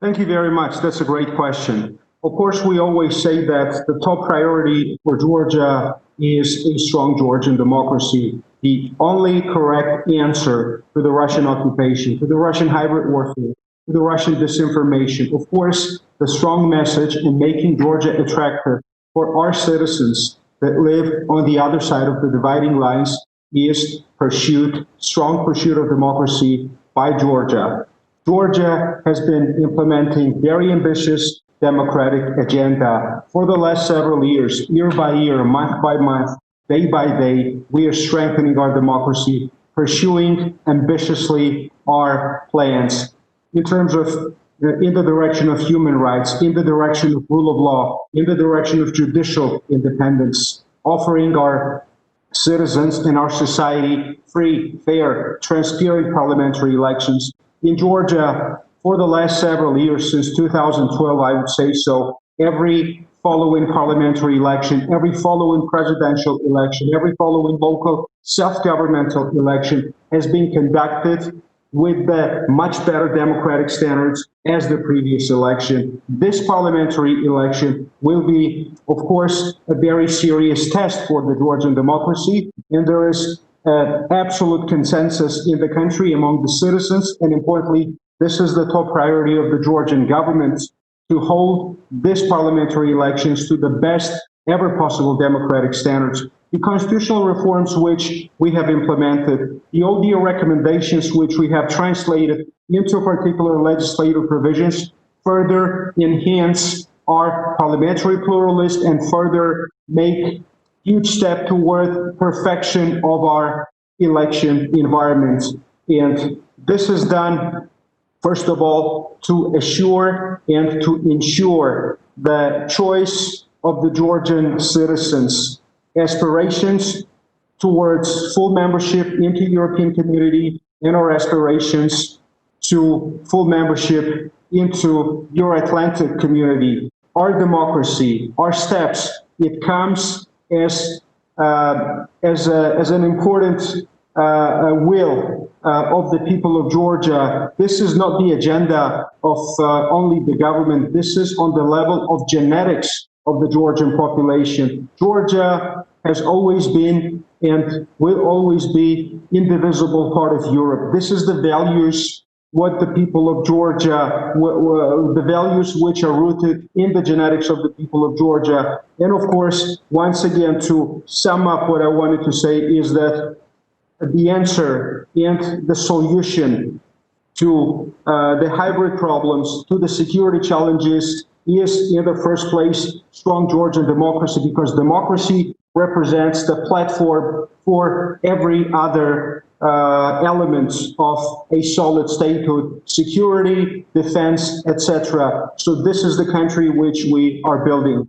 Thank you very much. That's a great question. Of course, we always say that the top priority for Georgia is a strong Georgian democracy. The only correct answer to the Russian occupation, to the Russian hybrid warfare, to the Russian disinformation, of course, the strong message in making Georgia attractive for our citizens that live on the other side of the dividing lines is strong pursuit of democracy by Georgia. Georgia has been implementing very ambitious democratic agenda for the last several years, year by year, month by month, day by day. We are strengthening our democracy, pursuing ambitiously our plans in terms of in the direction of human rights, in the direction of rule of law, in the direction of judicial independence, offering our citizens and our society free, fair, transparent parliamentary elections. In Georgia, for the last several years, since 2012, I would say so, every following parliamentary election, every following presidential election, every following local self-governmental election has been conducted with the much better democratic standards as the previous election. This parliamentary election will be, of course, a very serious test for the Georgian democracy, and there is absolute consensus in the country among the citizens, and importantly, this is the top priority of the Georgian government, to hold these parliamentary elections to the best ever possible democratic standards. The constitutional reforms which we have implemented, the ODA recommendations which we have translated into particular legislative provisions, further enhance our parliamentary pluralism and further make huge step toward perfection of our election environment. And this is done, first of all, to assure and to ensure the choice of the Georgian citizens' aspirations towards full membership into European community and our aspirations to full membership into Euro-Atlantic community. Our democracy, our steps, it comes as an important will of the people of Georgia. This is not the agenda of only the government. This is on the level of genetics of the Georgian population. Georgia has always been and will always be indivisible part of Europe. This is the values what the people of Georgia, the values which are rooted in the genetics of the people of Georgia. And of course, once again, to sum up what I wanted to say is that the answer and the solution to the hybrid problems, to the security challenges, is in the first place strong Georgian democracy, because democracy represents the platform for every other elements of a solid statehood: security, defense, etc. So this is the country which we are building.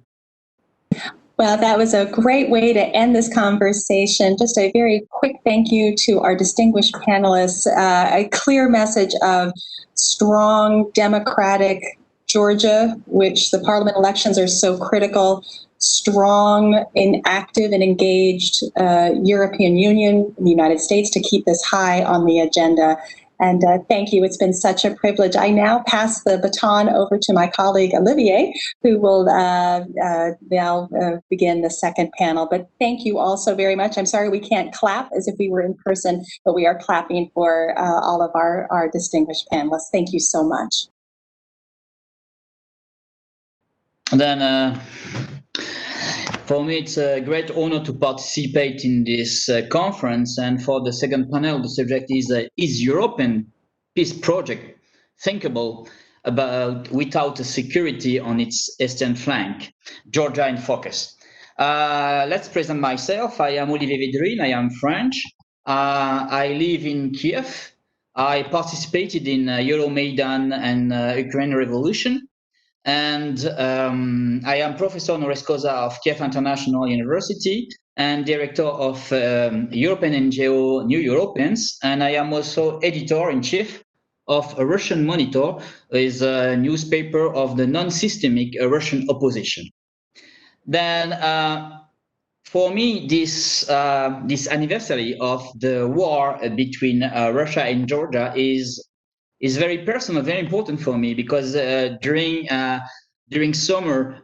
Well, that was a great way to end this conversation. Just a very quick thank you to our distinguished panelists. A clear message of strong democratic Georgia, which the parliament elections are so critical, strong and active and engaged European Union, the United States, to keep this high on the agenda. And thank you. It's been such a privilege. I now pass the baton over to my colleague, Olivier, who will now begin the second panel. But thank you all so very much. I'm sorry we can't clap as if we were in person, but we are clapping for all of our distinguished panelists. Thank you so much. And then for me, it's a great honor to participate in this conference. And for the second panel, the subject is European peace project thinkable about without security on its eastern flank? Georgia in focus. Let's present myself. I am Olivier Védrine. I am French. I live in Kiev. I participated in Euromaidan and Ukraine Revolution. And I am professor honoris causa of Kiev International University and director of European NGO New Europeans. And I am also editor-in-chief of a Russian Monitor, is a newspaper of the non-systemic Russian opposition. Then for me, this anniversary of the war between Russia and Georgia is very personal, very important for me, because during summer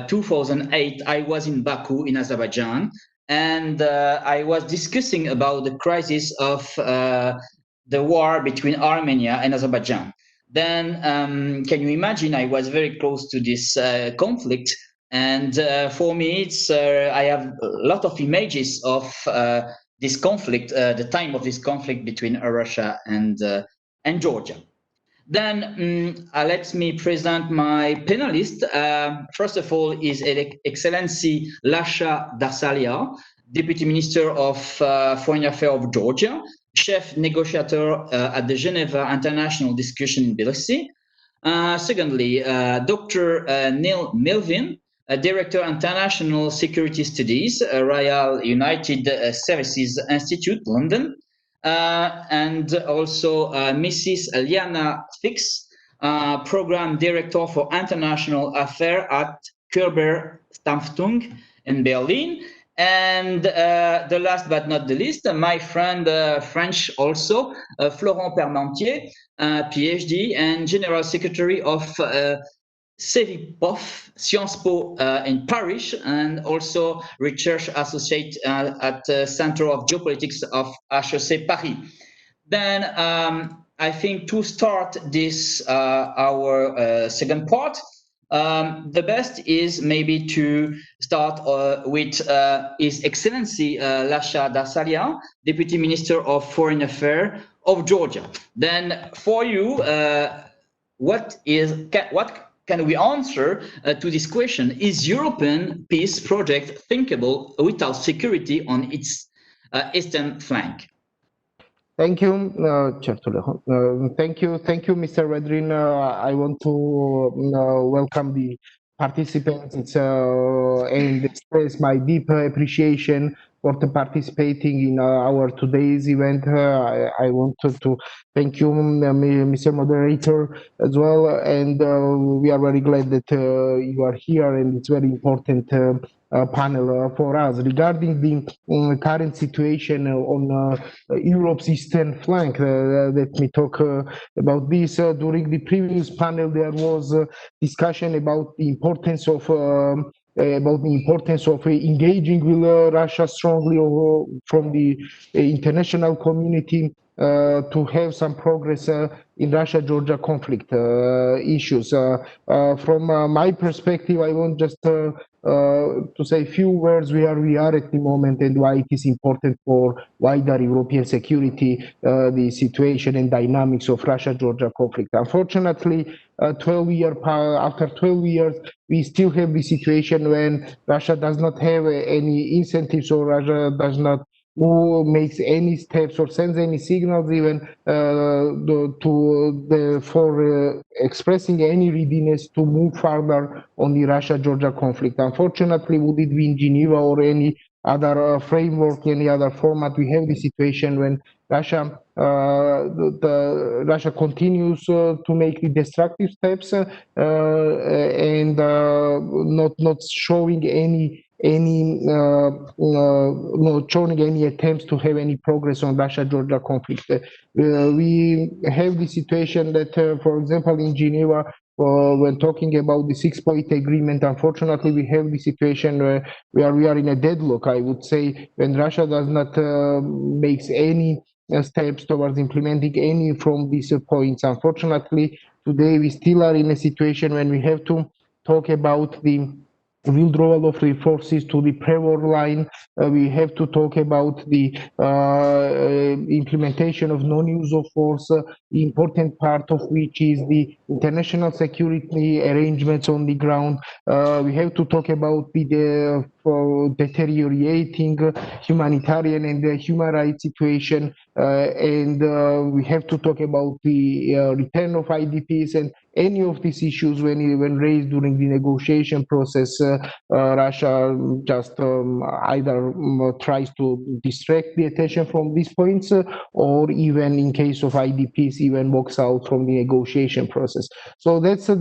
2008, I was in Baku in Azerbaijan, and I was discussing about the crisis of the war between Armenia and Azerbaijan. Then can you imagine, I was very close to this conflict, and for me, it's I have a lot of images of this conflict, the time of this conflict between Russia and Georgia. Then let me present my panelist. First of all is Excellency Lasha Darsalia, Deputy Minister of Foreign Affairs of Georgia, Chief Negotiator at the Geneva International Discussion in Tbilisi. Secondly, Dr. Neil Melvin, Director International Security Studies, Royal United Services Institute, London. And also Mrs. Liana Fix, Program Director for International Affairs at Körber Stiftung in Berlin. And the last but not the least, my friend French also, Florent Parmentier, PhD and General Secretary of CEVIPOF, Sciences Po in Paris, and also research associate at the Center of Geopolitics of HEC Paris. Then I think to start this, our second part, the best is maybe to start with His Excellency Lasha Darsalia, Deputy Minister of Foreign Affairs of Georgia. Then for you, what can we answer to this question? Is European peace project thinkable without security on its eastern flank? Thank you, thank you, Mr. Vedrin. I want to welcome the participants and express my deep appreciation for participating in our today's event. I wanted to thank you, Mr. Moderator, as well, and we are very glad that you are here, and it's very important panel for us regarding the current situation on Europe's eastern flank. Let me talk about this. During the previous panel, there was discussion about the importance of engaging with Russia strongly from the international community. to have some progress in Russia-Georgia conflict issues. From my perspective, I want just to say a few words where we are at the moment and why it is important for wider European security, the situation and dynamics of Russia-Georgia conflict. Unfortunately, after 12 years, we still have the situation when Russia does not have any incentives, or Russia does not makes any steps or sends any signals even for expressing any readiness to move further on the Russia-Georgia conflict. Unfortunately, would it be in Geneva or any other framework, any other format, we have the situation when Russia Russia continues to make the destructive steps and not showing not showing any attempts to have any progress on Russia-Georgia conflict. We have the situation that, for example, in Geneva, when talking about the 6-point agreement, unfortunately, we have the situation where we are in a deadlock, I would say, when Russia does not make any steps towards implementing any from these points. Unfortunately, today we still are in a situation when we have to talk about the withdrawal of forces to the pre-war line. We have to talk about the implementation of non-use of force, the important part of which is the international security arrangements on the ground. We have to talk about the deteriorating humanitarian and human rights situation, and we have to talk about the return of IDPs and any of these issues when raised during the negotiation process. Russia just either tries to distract the attention from these points, or even in case of IDPs, even walks out from the negotiation process. So that's the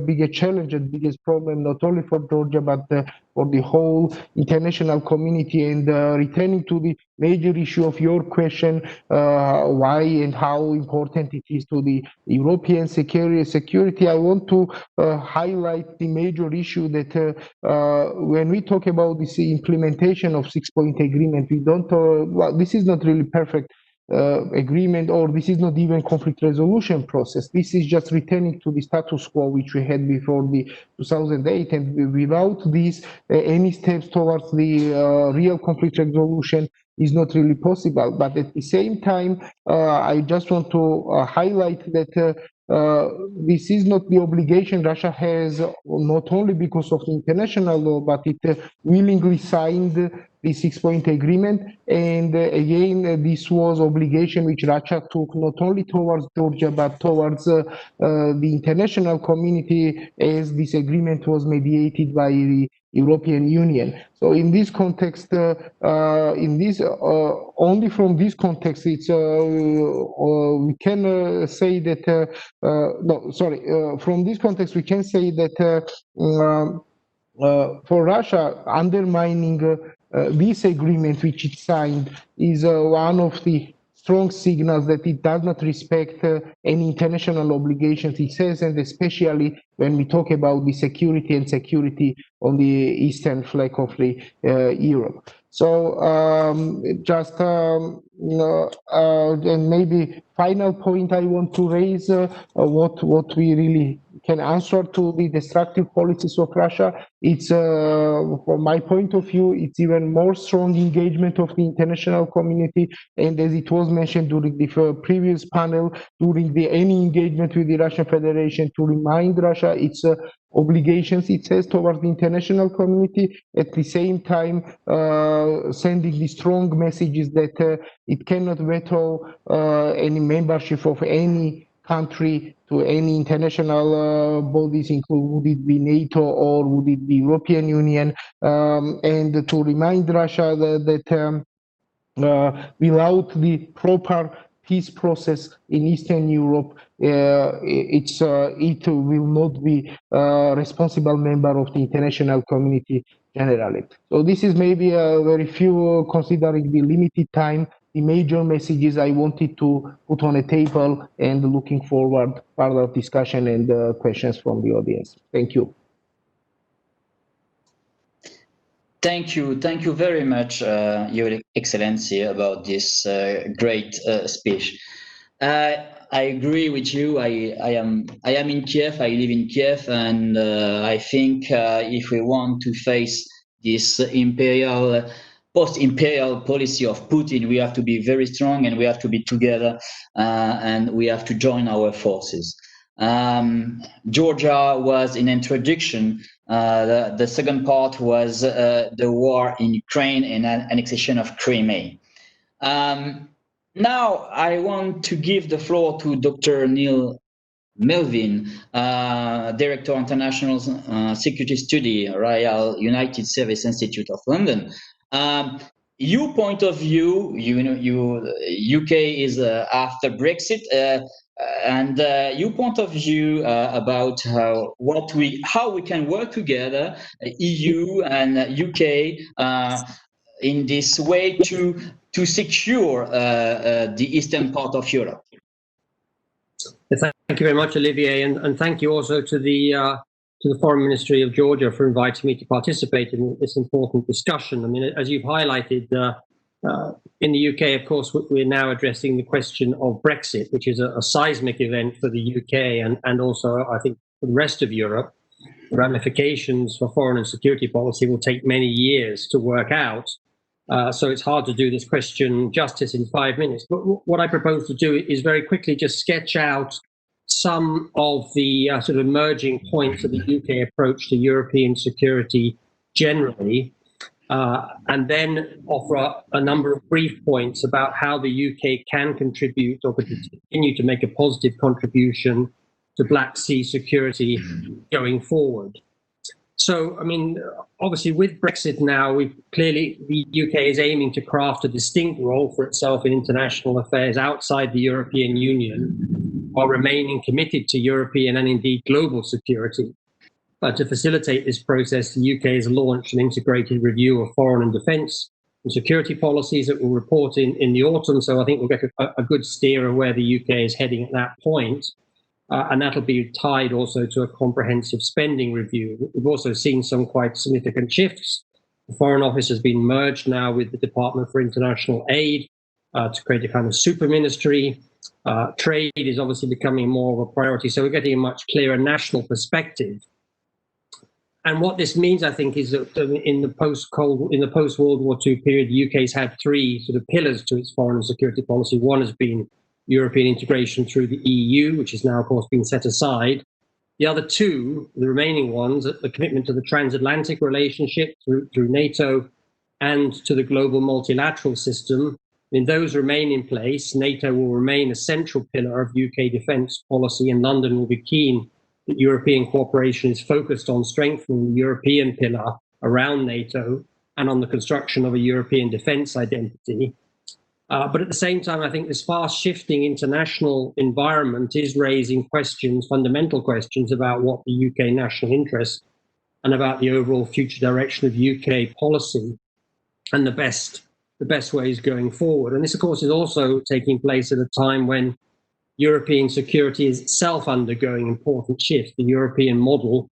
biggest challenge and biggest problem, not only for Georgia but for the whole international community. And returning to the major issue of your question, why and how important it is to the European security, I want to highlight the major issue that when we talk about this implementation of 6-point agreement, we don't, well, this is not really perfect agreement, or this is not even conflict resolution process. This is just returning to the status quo which we had before the 2008, and without this, any steps towards the real conflict resolution is not really possible. But at the same time, I just want to highlight that this is not the obligation Russia has, not only because of the international law, but it willingly signed the 6-point agreement. And again, this was obligation which Russia took not only towards Georgia, but towards the international community, as this agreement was mediated by the European Union. So in this context, only from this context, it's we can say that from this context we can say that for Russia, undermining this agreement which it signed is one of the strong signals that it does not respect any international obligations it says, and especially when we talk about the security on the eastern flank of the Europe. So and maybe final point I want to raise, what we really can answer to the destructive policies of Russia. It's from my point of view, it's even more strong engagement of the international community, and as it was mentioned during the previous panel, during any engagement with the Russian Federation, to remind Russia its obligations it says towards the international community, at the same time sending the strong messages that it cannot veto any membership of any country to any international bodies, including would it be NATO or would it be European Union, and to remind Russia that without the proper peace process in Eastern Europe, it will not be a responsible member of the international community generally. So this is maybe a very few, considering the limited time, the major messages I wanted to put on a table, and looking forward further discussion and questions from the audience. Thank you. Thank you very much, Your Excellency, about this great speech. I agree with you. I am in Kiev. I live in Kiev, and I think if we want to face this post-imperial policy of Putin, we have to be very strong, and we have to be together, and we have to join our forces. Georgia was an introduction. The second part was the war in Ukraine and annexation of Crimea. Now I want to give the floor to Dr. Neil Melvin, Director of International Security Study, Royal United Service Institute of London. Your point of view, UK is after Brexit, and your point of view about how we can work together, EU and UK, in this way to secure the eastern part of Europe. Thank you very much, Olivier, and thank you also to the Foreign Ministry of Georgia for inviting me to participate in this important discussion. I mean, as you've highlighted, in the UK, of course, we're now addressing the question of Brexit, which is a seismic event for the UK and also, I think, for the rest of Europe. The ramifications for foreign and security policy will take many years to work out. So it's hard to do this question justice in 5 minutes. But what I propose to do is very quickly just sketch out some of the sort of emerging points of the UK approach to European security generally, and then offer a number of brief points about how the UK can contribute or continue to make a positive contribution to Black Sea security going forward. So, I mean, obviously with Brexit now, the UK is aiming to craft a distinct role for itself in international affairs outside the European Union, while remaining committed to European and indeed global security. To facilitate this process, the UK has launched an integrated review of foreign and defence and security policies that will report in the autumn. So I think we'll get a good steer of where the UK is heading at that point. And that'll be tied also to a comprehensive spending review. We've also seen some quite significant shifts. The Foreign Office has been merged now with the Department for International Aid to create a kind of super ministry. Trade is obviously becoming more of a priority. So we're getting a much clearer national perspective. And what this means, I think, is that in the post-World War II period, the UK's had three sort of pillars to its foreign and security policy. One has been European integration through the EU, which is now, of course, been set aside. The other two, the remaining ones, the commitment to the transatlantic relationship through NATO and to the global multilateral system, I mean, those remain in place. NATO will remain a central pillar of UK defence policy, and London will be keen that European cooperation is focused on strengthening the European pillar around NATO and on the construction of a European defence identity. But at the same time, I think this fast-shifting international environment is raising questions, fundamental questions about what the UK national interest and about the overall future direction of UK policy and the best ways going forward. And this, of course, is also taking place at a time when European security is itself undergoing important shifts. The European model,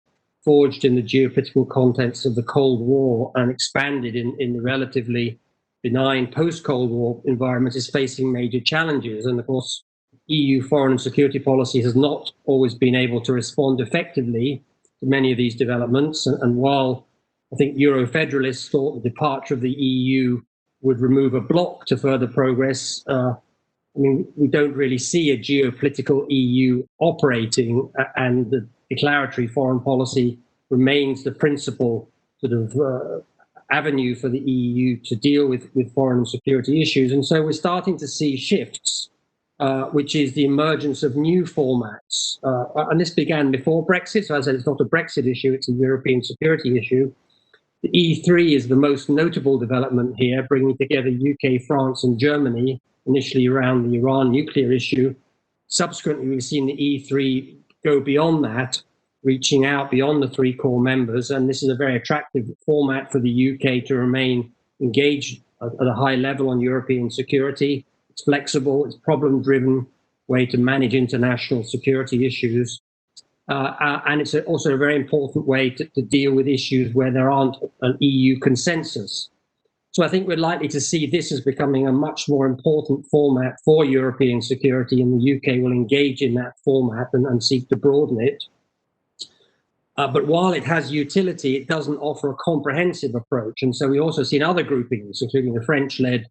forged in the geopolitical context of the Cold War and expanded in the relatively benign post-Cold War environment, is facing major challenges. And of course, EU foreign and security policy has not always been able to respond effectively to many of these developments. And while I think Euro-federalists thought the departure of the EU would remove a block to further progress, I mean, we don't really see a geopolitical EU operating, and the declaratory foreign policy remains the principal sort of avenue for the EU to deal with foreign and security issues. And so we're starting to see shifts, which is the emergence of new formats. And this began before Brexit. So as I said, it's not a Brexit issue, it's a European security issue. The E3 is the most notable development here, bringing together UK, France, and Germany, initially around the Iran nuclear issue. Subsequently, we've seen the E3 go beyond that, reaching out beyond the three core members. And this is a very attractive format for the UK to remain engaged at a high level on European security. It's flexible, it's problem-driven way to manage international security issues. and it's also a very important way to deal with issues where there aren't an EU consensus. So I think we're likely to see this as becoming a much more important format for European security, and the UK will engage in that format and seek to broaden it. But while it has utility, it doesn't offer a comprehensive approach. And so we also see in other groupings, including the French-led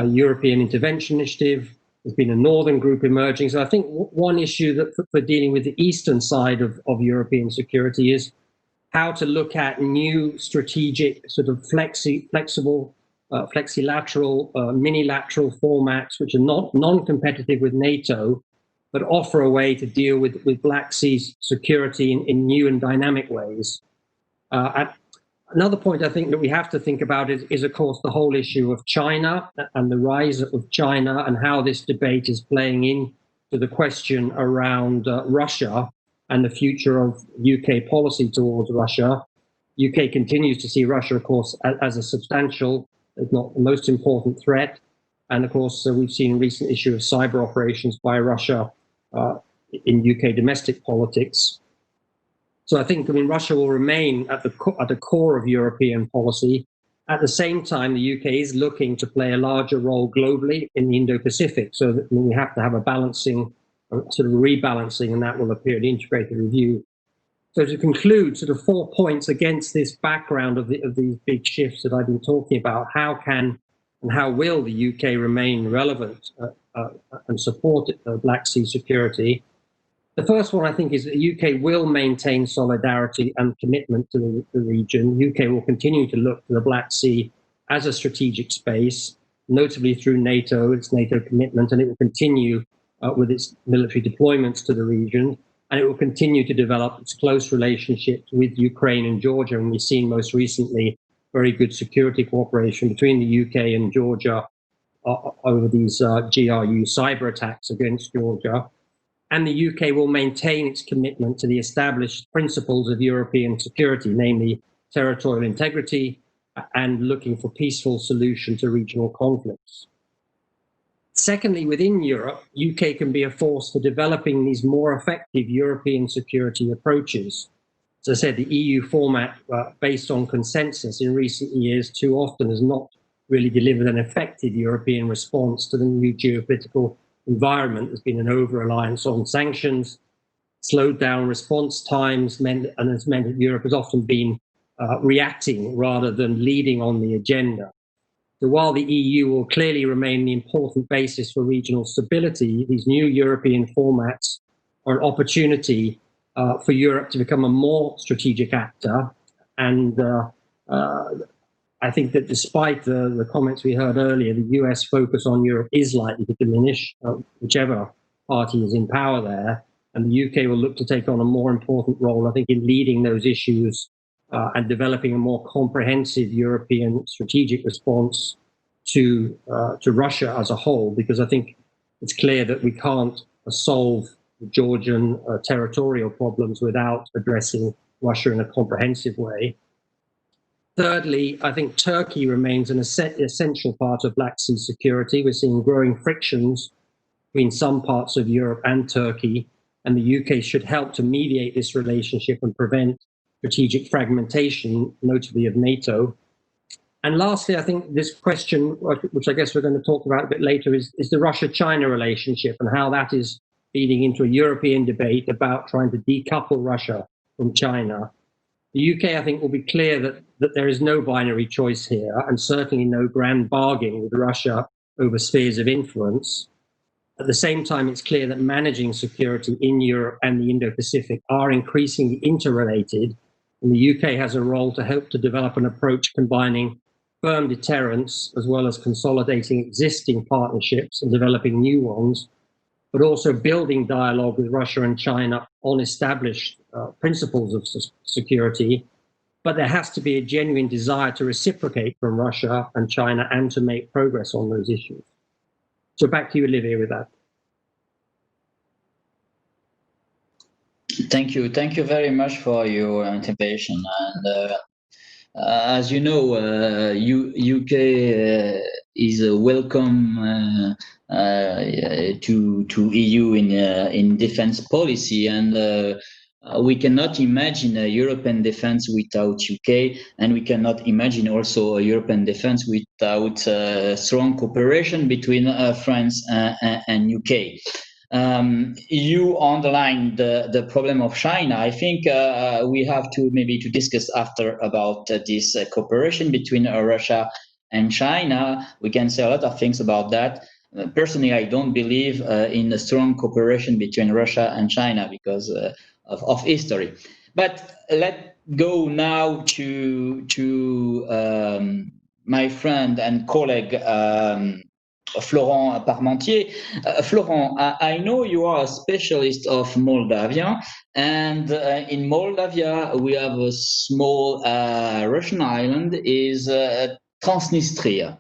European Intervention Initiative. There's been a northern group emerging. So I think one issue that for dealing with the eastern side of European security is how to look at new strategic sort of flexible, flexilateral, minilateral formats, which are not non-competitive with NATO, but offer a way to deal with Black Sea security in new and dynamic ways. Another point I think that we have to think about is, of course, the whole issue of China and the rise of China and how this debate is playing into the question around Russia and the future of UK policy towards Russia. UK continues to see Russia, of course, as a substantial, if not the most important threat. And of course, we've seen a recent issue of cyber operations by Russia in UK domestic politics. So I think, Russia will remain at the core of European policy. At the same time, the UK is looking to play a larger role globally in the Indo-Pacific. So that we have to have a balancing, sort of rebalancing, and that will appear in the integrated review. So to conclude, sort of 4 points against this background of these big shifts that I've been talking about. How can and how will the UK remain relevant and support Black Sea security? The first one, I think, is that the UK will maintain solidarity and commitment to the region. The UK will continue to look to the Black Sea as a strategic space, notably through NATO, its NATO commitment, and it will continue with its military deployments to the region, and it will continue to develop its close relationships with Ukraine and Georgia. And we've seen most recently very good security cooperation between the UK and Georgia over these GRU cyber attacks against Georgia. And the UK will maintain its commitment to the established principles of European security, namely territorial integrity and looking for peaceful solutions to regional conflicts. Secondly, within Europe, UK can be a force for developing these more effective European security approaches. As I said, the EU format based on consensus in recent years too often has not really delivered an effective European response to the new geopolitical environment. There's been an over-reliance on sanctions, slowed down response times, and has meant that Europe has often been reacting rather than leading on the agenda. So while the EU will clearly remain the important basis for regional stability, these new European formats are an opportunity for Europe to become a more strategic actor. And I think that despite the comments we heard earlier, the US focus on Europe is likely to diminish, whichever party is in power there. And the UK will look to take on a more important role, I think, in leading those issues and developing a more comprehensive European strategic response to Russia as a whole, because I think it's clear that we can't solve the Georgian territorial problems without addressing Russia in a comprehensive way. Thirdly, I think Turkey remains an essential part of Black Sea security. We're seeing growing frictions between some parts of Europe and Turkey, and the UK should help to mediate this relationship and prevent strategic fragmentation, notably of NATO. And lastly, I think this question, which I guess we're going to talk about a bit later, is the Russia-China relationship and how that is feeding into a European debate about trying to decouple Russia from China. The UK, I think, will be clear that there is no binary choice here, and certainly no grand bargain with Russia over spheres of influence. At the same time, it's clear that managing security in Europe and the Indo-Pacific are increasingly interrelated, and the UK has a role to help to develop an approach combining firm deterrence as well as consolidating existing partnerships and developing new ones, but also building dialogue with Russia and China on established principles of security. But there has to be a genuine desire to reciprocate from Russia and China and to make progress on those issues. So back to you, Olivier, with that. Thank you. Thank you very much for your intervention. And as you know, UK is a welcome to EU in defense policy, and we cannot imagine a European defense without UK, and we cannot imagine also a European defense without strong cooperation between France and UK. You underlined the problem of China. I think we have to maybe to discuss after about this cooperation between Russia and China. We can say a lot of things about that. Personally, I don't believe in a strong cooperation between Russia and China because of history. But let's go now to my friend and colleague Florent Parmentier. Florent, I know you are a specialist of Moldavia, and in Moldavia we have a small Russian island is Transnistria.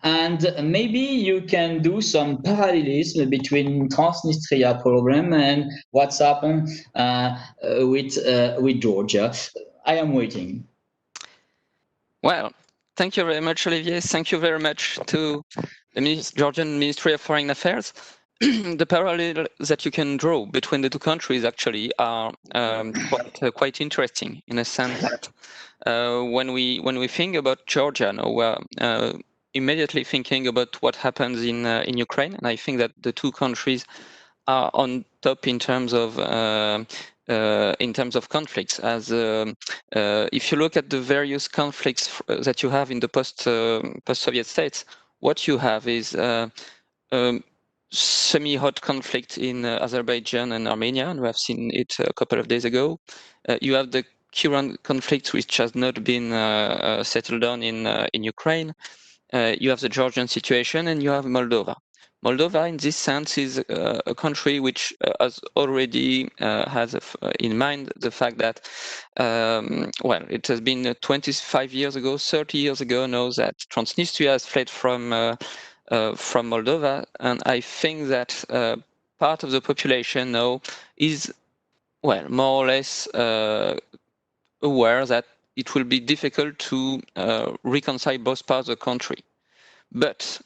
And maybe you can do some parallelism between Transnistria problem and what's happened with Georgia. I am waiting. Well, thank you very much, Olivier. Thank you very much to the Georgian Ministry of Foreign Affairs. The parallel that you can draw between the two countries actually are quite interesting in a sense that when we think about Georgia, now we're immediately thinking about what happens in Ukraine, and I think that the two countries are on top in terms of conflicts. As if you look at the various conflicts that you have in the post-Soviet states, what you have is semi-hot conflict in Azerbaijan and Armenia, and we have seen it a couple of days ago. You have the current conflict which has not been settled down in Ukraine. You have the Georgian situation, and you have Moldova. Moldova, in this sense, is a country which has already has in mind the fact that, well, it has been 25 years ago, 30 years ago now that Transnistria has fled from Moldova, and I think that part of the population now is, well, more or less aware that it will be difficult to reconcile both parts of the country. But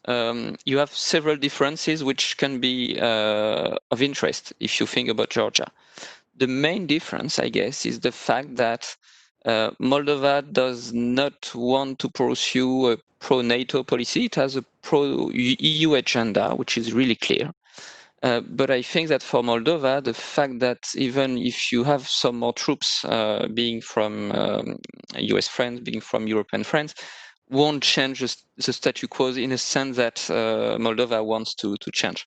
you have several differences which can be of interest if you think about Georgia. The main difference, I guess, is the fact that Moldova does not want to pursue a pro-NATO policy. It has a pro-EU agenda, which is really clear. But I think that for Moldova, the fact that even if you have some more troops being from US friends, being from European friends, won't change the status quo in a sense that Moldova wants to change.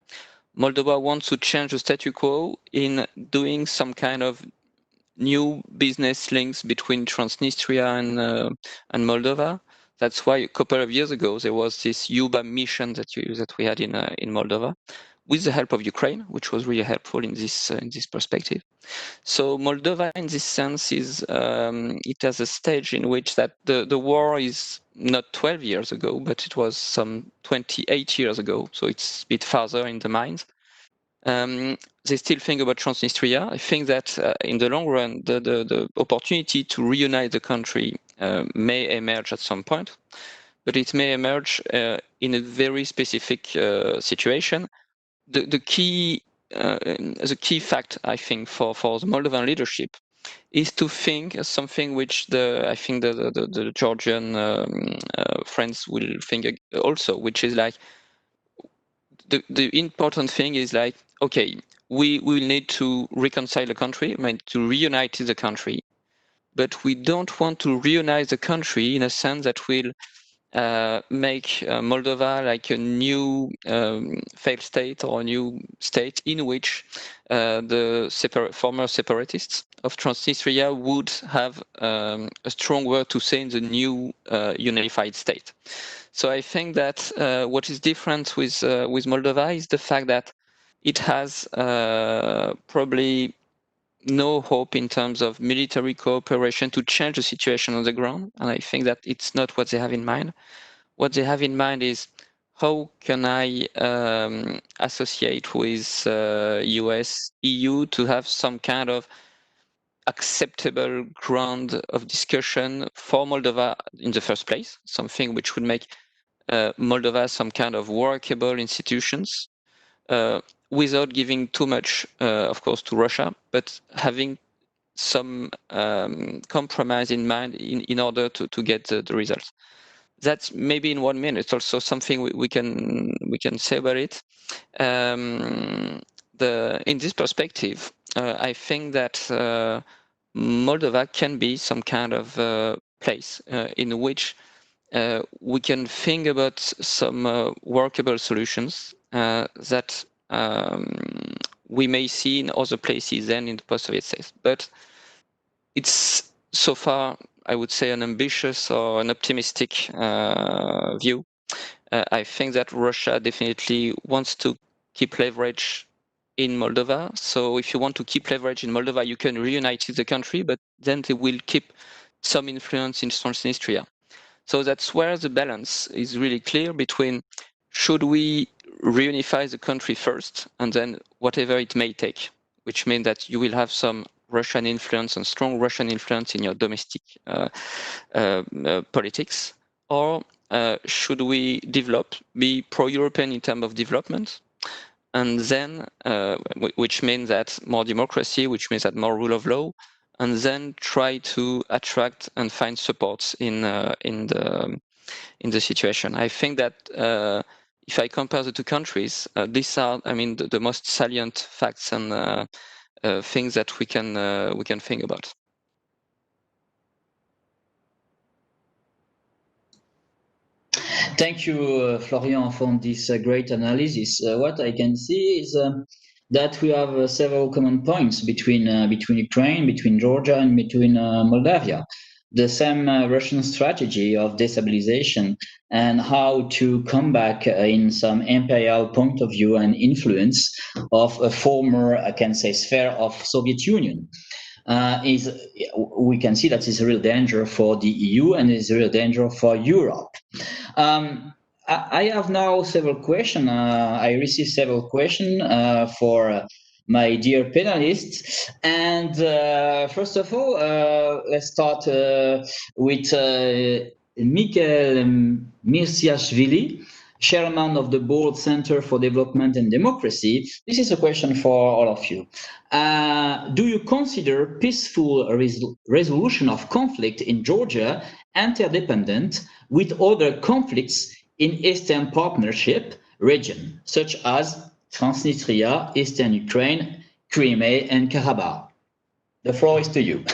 Moldova wants to change the status quo in doing some kind of new business links between Transnistria and Moldova. That's why a couple of years ago there was this UBA mission that we had in Moldova, with the help of Ukraine, which was really helpful in this perspective. So Moldova, in this sense, is it has a stage in which that the war is not 12 years ago, but it was some 28 years ago. So it's a bit farther in the mind. They still think about Transnistria. I think that in the long run, the opportunity to reunite the country may emerge at some point, but it may emerge in a very specific situation. The key fact, I think, for the Moldovan leadership is to think something which I think the Georgian friends will think also, which is like the important thing is like, okay, we will need to reconcile the country, to reunite the country, but we don't want to reunite the country in a sense that will make Moldova like a new failed state or a new state in which the former separatists of Transnistria would have a strong word to say in the new unified state. So I think that what is different with Moldova is the fact that it has probably no hope in terms of military cooperation to change the situation on the ground. And I think that it's not what they have in mind. What they have in mind is, how can I associate with US, EU to have some kind of acceptable ground of discussion for Moldova in the first place, something which would make Moldova some kind of workable institutions, without giving too much, of course, to Russia, but having some compromise in mind in order to get the results. That's maybe in 1 minute also something we can say about it. In this perspective, I think that Moldova can be some kind of place in which we can think about some workable solutions that we may see in other places than in the post-Soviet states. But it's so far, I would say, an ambitious or an optimistic view. I think that Russia definitely wants to keep leverage in Moldova. So if you want to keep leverage in Moldova, you can reunite the country, but then they will keep some influence in Transnistria. So that's where the balance is really clear between should we reunify the country first and then whatever it may take, which means that you will have some Russian influence and strong Russian influence in your domestic politics, or should we develop, be pro-European in terms of development, and then, which means that more democracy, which means that more rule of law, and then try to attract and find supports in the situation. I think that if I compare the two countries, these are, I mean, the most salient facts and things that we can think about. Thank you, Florian, for this great analysis. What I can see is that we have several common points between Ukraine, between Georgia, and between Moldavia. The same Russian strategy of destabilization and how to come back in some imperial point of view and influence of a former, I can say, sphere of Soviet Union. We can see that is a real danger for the EU and is a real danger for Europe. I have now several questions. I received several questions for my dear panelists. And first of all, let's start with Mikhail Mirsiashvili, Chairman of the Board Center for Development and Democracy. This is a question for all of you. Do you consider peaceful resolution of conflict in Georgia interdependent with other conflicts in Eastern Partnership region, such as Transnistria, Eastern Ukraine, Crimea, and Karabakh? The floor is to you.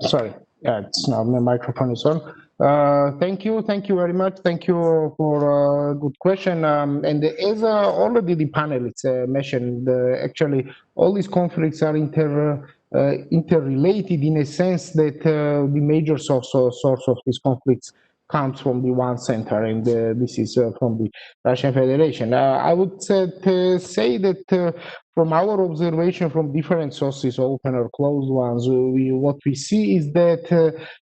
Sorry, it's now my microphone is on. Thank you very much. Thank you for a good question. And as already the panelists mentioned, actually all these conflicts are interrelated in a sense that the major source of these conflicts comes from the one center, and this is from the Russian Federation. I would say that from our observation from different sources, open or closed ones, what we see is that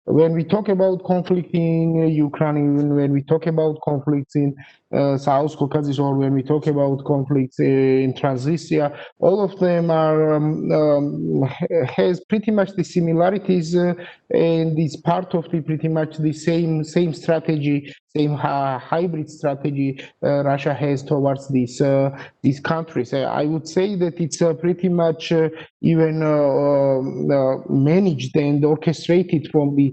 when we talk about conflict in Ukraine, when we talk about conflicts in South Caucasus, or when we talk about conflicts in Transnistria, all of them are has pretty much the similarities and is part of the pretty much the same strategy, same hybrid strategy Russia has towards these countries. I would say that it's pretty much even managed and orchestrated from the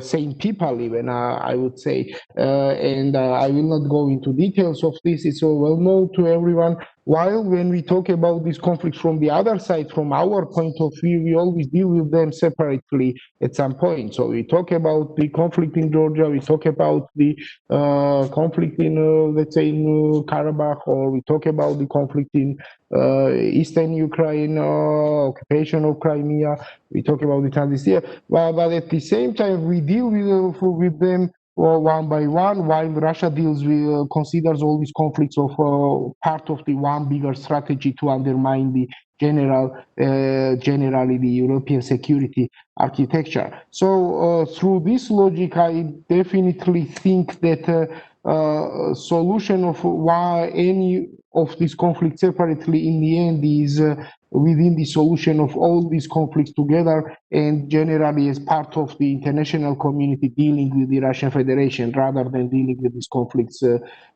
same people, even I would say. And I will not go into details of this. It's all well known to everyone. While when we talk about these conflicts from the other side, from our point of view, we always deal with them separately at some point. So we talk about the conflict in Georgia, we talk about the conflict in, let's say, in Karabakh, or we talk about the conflict in Eastern Ukraine, occupation of Crimea, we talk about the Transnistria, but at the same time, we deal with them one by one, while Russia considers all these conflicts of part of the one bigger strategy to undermine the generally the European security architecture. So through this logic, I definitely think that solution of why any of this conflict separately in the end is within the solution of all these conflicts together, and generally as part of the international community dealing with the Russian Federation rather than dealing with these conflicts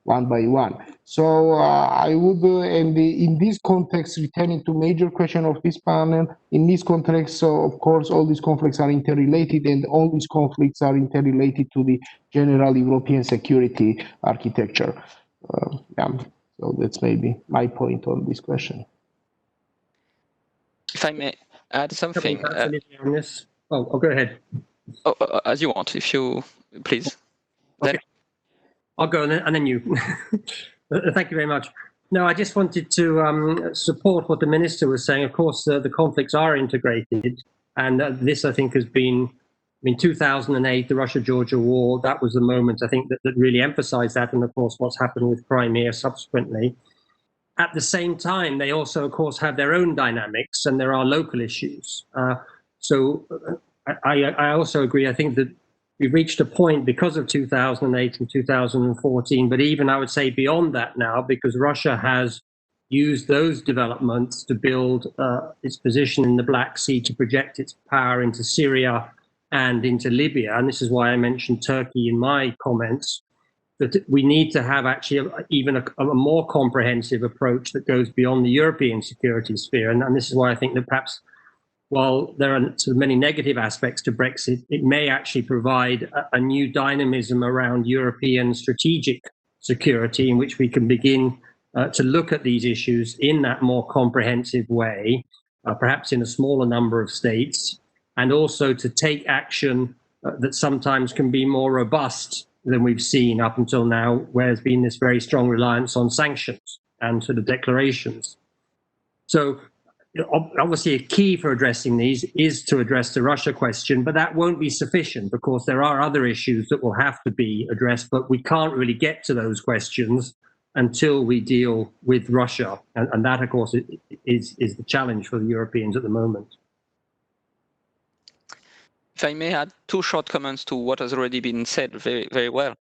one by one. So I would, and in this context, returning to major question of this panel, in this context, so of course, all these conflicts are interrelated, and all these conflicts are interrelated to the general European security architecture. Yeah, so that's maybe my point on this question. If I may add something. Oh, go ahead. As you want, if you please. Okay. Then I'll go and then you. Thank you very much. No, I just wanted to support what the minister was saying. Of course, the conflicts are integrated, and this, I think, has been, 2008, the Russia-Georgia war, that was the moment, I think, that really emphasized that, and of course, what's happened with Crimea subsequently. At the same time, they also, of course, have their own dynamics, and there are local issues. So I also agree, I think that we've reached a point because of 2008 and 2014, but even I would say beyond that now, because Russia has used those developments to build its position in the Black Sea, to project its power into Syria and into Libya. And this is why I mentioned Turkey in my comments, that we need to have actually even a more comprehensive approach that goes beyond the European security sphere. And this is why I think that perhaps, while there are sort of many negative aspects to Brexit, it may actually provide a new dynamism around European strategic security, in which we can begin to look at these issues in that more comprehensive way, perhaps in a smaller number of states, and also to take action that sometimes can be more robust than we've seen up until now, where there's been this very strong reliance on sanctions and sort of declarations. So obviously a key for addressing these is to address the Russia question, but that won't be sufficient. Of course, there are other issues that will have to be addressed, but we can't really get to those questions until we deal with Russia. And that, of course, is the challenge for the Europeans at the moment. if I may add two short comments to what has already been said very, very well.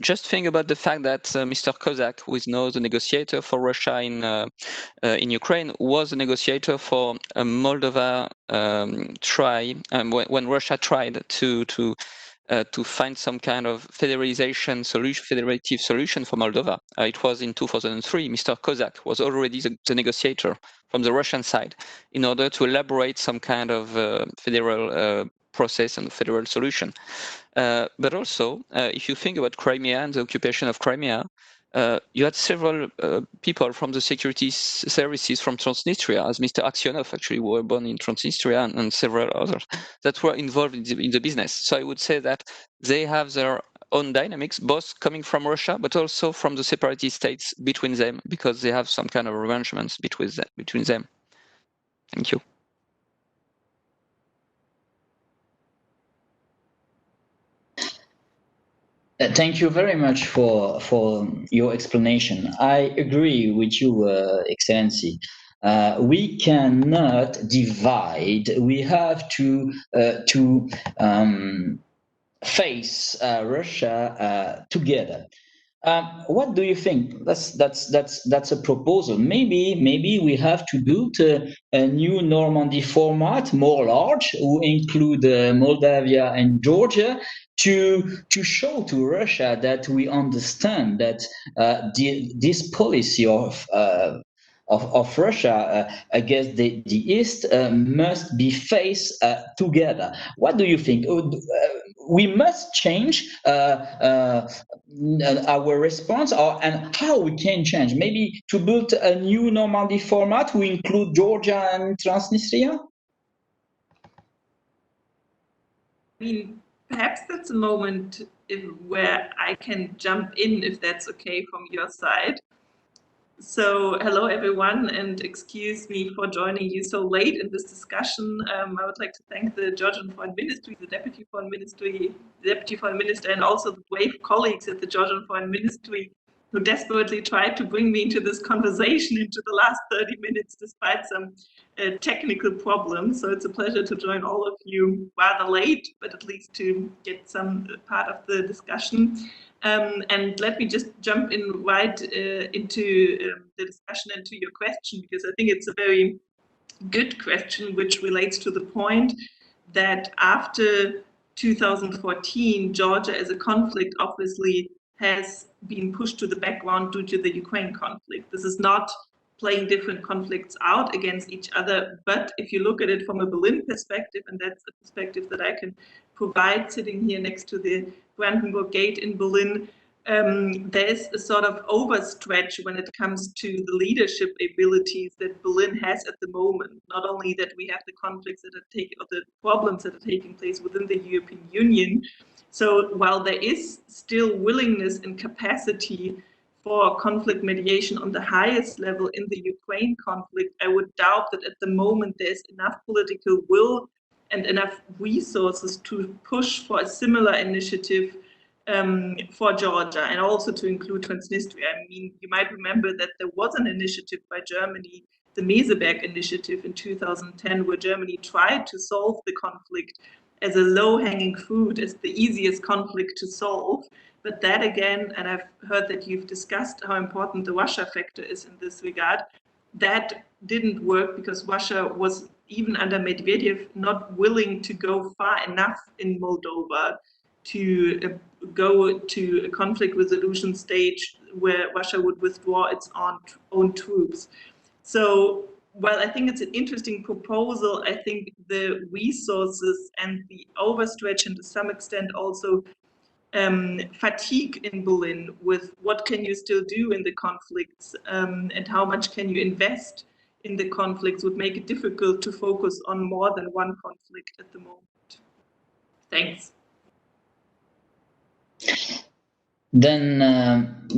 Just think about the fact that Mr. Kozak, who is now the negotiator for Russia in Ukraine, was a negotiator for Moldova when Russia tried to find some kind of federalization solution, federative solution for Moldova. It was in 2003. Mr. Kozak was already the negotiator from the Russian side in order to elaborate some kind of federal process and federal solution. But also, if you think about Crimea and the occupation of Crimea, you had several people from the security services from Transnistria, as Mr. Aksionov actually were born in Transnistria, and several others that were involved in the business. So I would say that they have their own dynamics, both coming from Russia, but also from the separatist states between them, because they have some kind of arrangements between them. Thank you. Thank you very much for your explanation. I agree with you, Excellency. We cannot divide. We have to face Russia together. What do you think? That's a proposal. Maybe we have to build a new Normandy format, more large, who include Moldavia and Georgia, to show to Russia that we understand that this policy of Russia against the East must be faced together. What do you think? We must change our response, and how we can change? Maybe to build a new Normandy format to include Georgia and Transnistria? Perhaps that's a moment where I can jump in, if that's okay from your side. So hello everyone, and excuse me for joining you so late in this discussion. I would like to thank the Georgian Foreign Ministry, the Deputy Foreign Minister, and also the brave colleagues at the Georgian Foreign Ministry who desperately tried to bring me into this conversation into the last 30 minutes despite some technical problems. So it's a pleasure to join all of you rather late, but at least to get some part of the discussion. And let me just jump in right into the discussion and to your question, because I think it's a very good question, which relates to the point that after 2014, Georgia as a conflict obviously has been pushed to the background due to the Ukraine conflict. This is not playing different conflicts out against each other, but if you look at it from a Berlin perspective, and that's a perspective that I can provide sitting here next to the Brandenburg Gate in Berlin, there's a sort of overstretch when it comes to the leadership abilities that Berlin has at the moment. Not only that we have the conflicts that are taking, or the problems that are taking place within the European Union. So while there is still willingness and capacity for conflict mediation on the highest level in the Ukraine conflict, I would doubt that at the moment there's enough political will and enough resources to push for a similar initiative for Georgia, and also to include Transnistria. I mean, you might remember that there was an initiative by Germany, the Meseberg Initiative in 2010, where Germany tried to solve the conflict as a low-hanging fruit, as the easiest conflict to solve. But that again, and I've heard that you've discussed how important the Russia factor is in this regard, that didn't work because Russia was, even under Medvedev, not willing to go far enough in Moldova to go to a conflict resolution stage where Russia would withdraw its own troops. So while I think it's an interesting proposal, I think the resources and the overstretch, and to some extent also fatigue in Berlin with what can you still do in the conflicts and how much can you invest in the conflicts, would make it difficult to focus on more than one conflict at the moment. Thanks. Then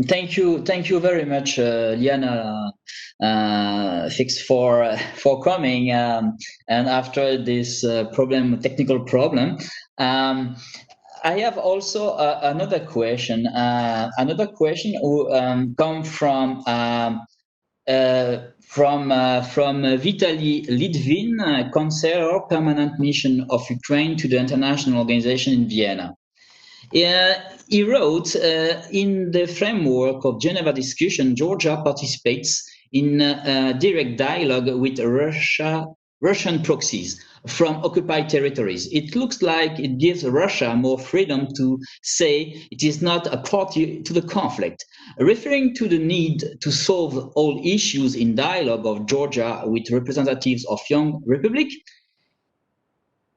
thank you very much, Liana Fix, for coming. And after this technical problem, I have also another question. Another question come from Vitaly Litvin, Counselor, Permanent Mission of Ukraine to the International Organization in Vienna. He wrote, in the framework of Geneva discussion, Georgia participates in direct dialogue with Russian proxies from occupied territories. It looks like it gives Russia more freedom to say it is not a party to the conflict. Referring to the need to solve all issues in dialogue of Georgia with representatives of young republic,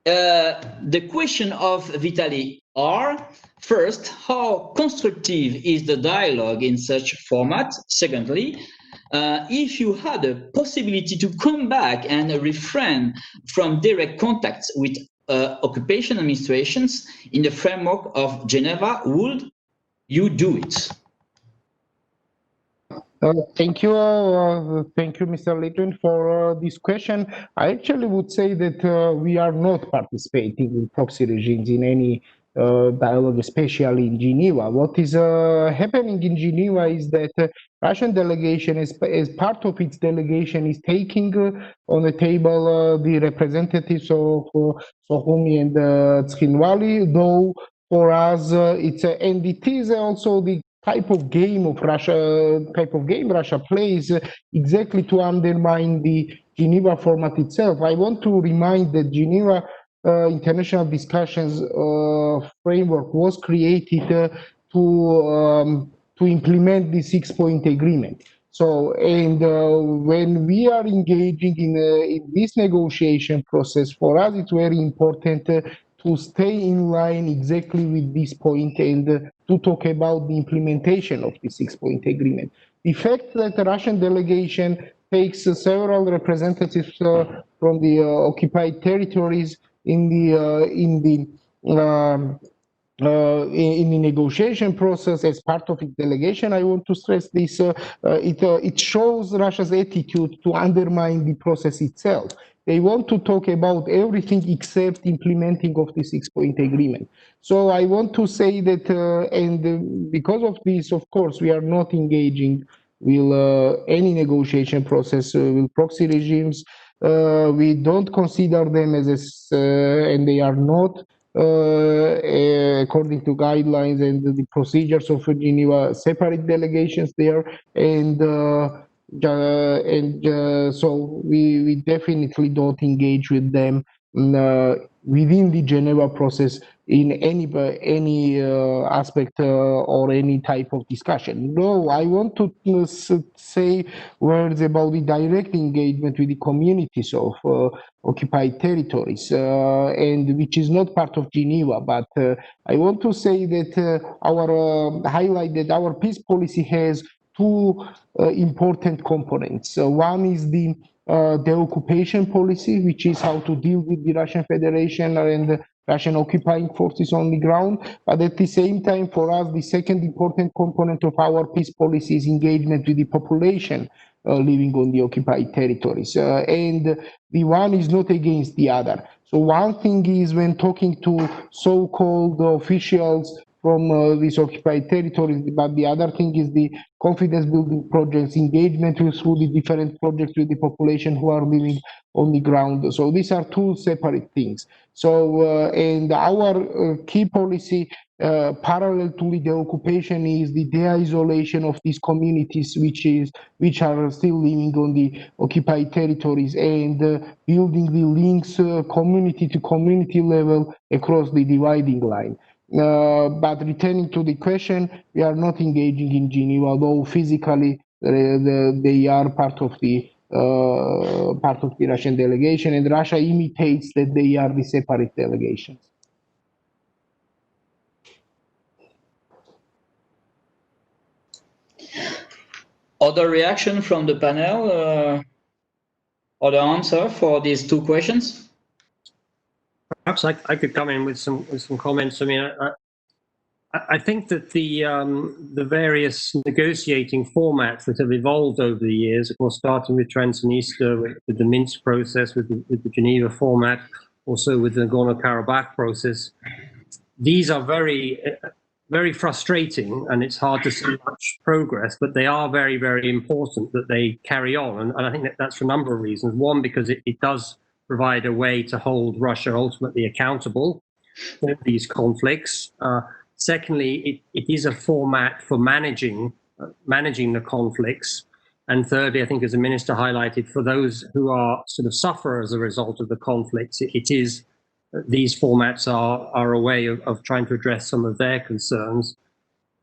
the question of Vitaly are, first, how constructive is the dialogue in such format? Secondly, if you had a possibility to come back and refrain from direct contacts with occupation administrations in the framework of Geneva, would you do it? Thank you, Mr. Litvin, for this question. I actually would say that we are not participating in proxy regimes in any dialogue, especially in Geneva. What is happening in Geneva is that Russian delegation, as part of its delegation, is taking on the table the representatives of Sohumi and Tskhinvali, though for us and it is also the type of game Russia plays exactly to undermine the Geneva format itself. I want to remind that Geneva international discussions framework was created to implement the 6-point agreement. So, and when we are engaging in this negotiation process, for us it's very important to stay in line exactly with this point and to talk about the implementation of the 6-point agreement. The fact that the Russian delegation takes several representatives from the occupied territories in the negotiation process as part of its delegation, I want to stress this, it shows Russia's attitude to undermine the process itself. They want to talk about everything except implementing of the 6-point agreement. So I want to say that, and because of this, of course, we are not engaging with any negotiation process with proxy regimes. We don't consider them as and they are not according to guidelines and the procedures of Geneva, separate delegations there, and so we definitely don't engage with them within the Geneva process in any aspect or any type of discussion. No, I want to say words about the direct engagement with the communities of occupied territories, and which is not part of Geneva. But I want to say that highlight that our peace policy has two important components. One is the occupation policy, which is how to deal with the Russian Federation and the Russian occupying forces on the ground. But at the same time, for us, the second important component of our peace policy is engagement with the population living on the occupied territories. And the one is not against the other. So one thing is when talking to so-called officials from these occupied territories, but the other thing is the confidence building projects, engagement through the different projects with the population who are living on the ground. So these are two separate things. So and our key policy parallel to the occupation is the de-isolation of these communities which are still living on the occupied territories, and building the links community to community level across the dividing line. But returning to the question, we are not engaging in Geneva, although physically they are part of the Russian delegation, and Russia imitates that they are the separate delegations. Other reaction from the panel? Other answer for these two questions? Perhaps I could come in with some comments. I mean, I think that the various negotiating formats that have evolved over the years, of course, starting with Transnistria, with the Minsk process, with the Geneva format, also with the Nagorno-Karabakh process, these are very, very frustrating, and it's hard to see much progress, but they are very, very important that they carry on. And I think that's for a number of reasons. One, because it does provide a way to hold Russia ultimately accountable for these conflicts. Secondly, it is a format for managing the conflicts. And thirdly, I think, as the minister highlighted, for those who are sort of suffer as a result of the conflicts, these formats are a way of trying to address some of their concerns.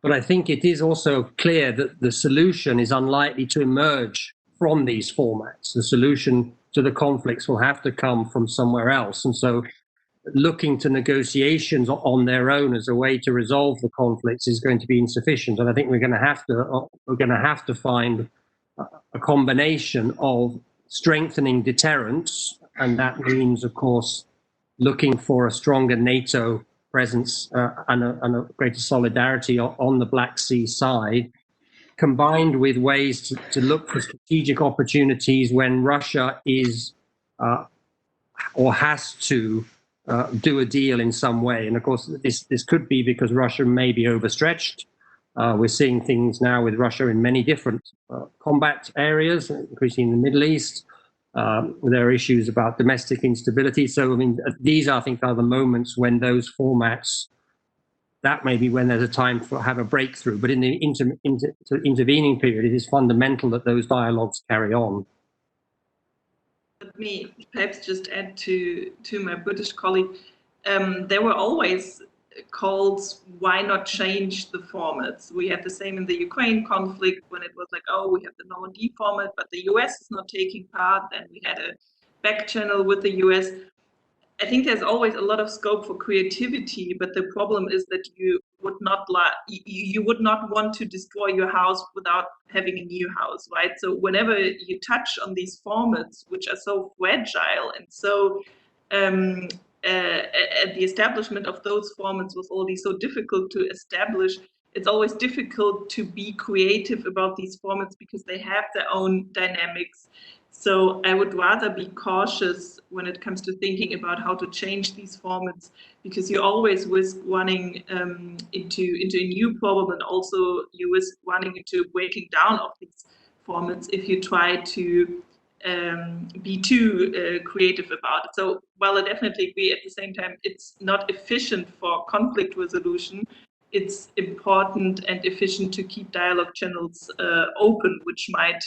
But I think it is also clear that the solution is unlikely to emerge from these formats. The solution to the conflicts will have to come from somewhere else. And so looking to negotiations on their own as a way to resolve the conflicts is going to be insufficient. And I think we're going to have to find a combination of strengthening deterrence, and that means, of course, looking for a stronger NATO presence and a greater solidarity on the Black Sea side, combined with ways to look for strategic opportunities when Russia is or has to do a deal in some way. And of course, this could be because Russia may be overstretched. We're seeing things now with Russia in many different combat areas, increasing in the Middle East. There are issues about domestic instability. So, I mean, these, I think, are the moments when those formats, that may be when there's a time to have a breakthrough. But in the intervening period, it is fundamental that those dialogues carry on. Let me perhaps just add to my British colleague. There were always calls, why not change the formats? We had the same in the Ukraine conflict when it was like, oh, we have the Normandy format, but the US is not taking part. Then we had a back channel with the US. I think there's always a lot of scope for creativity, but the problem is that you would not want to destroy your house without having a new house, right? So whenever you touch on these formats, which are so fragile and so the establishment of those formats was already so difficult to establish, it's always difficult to be creative about these formats because they have their own dynamics. So I would rather be cautious when it comes to thinking about how to change these formats, because you always risk running into a new problem, and also you risk running into breaking down of these formats if you try to be too creative about it. So while I definitely agree, at the same time, it's not efficient for conflict resolution. It's important and efficient to keep dialogue channels open, which might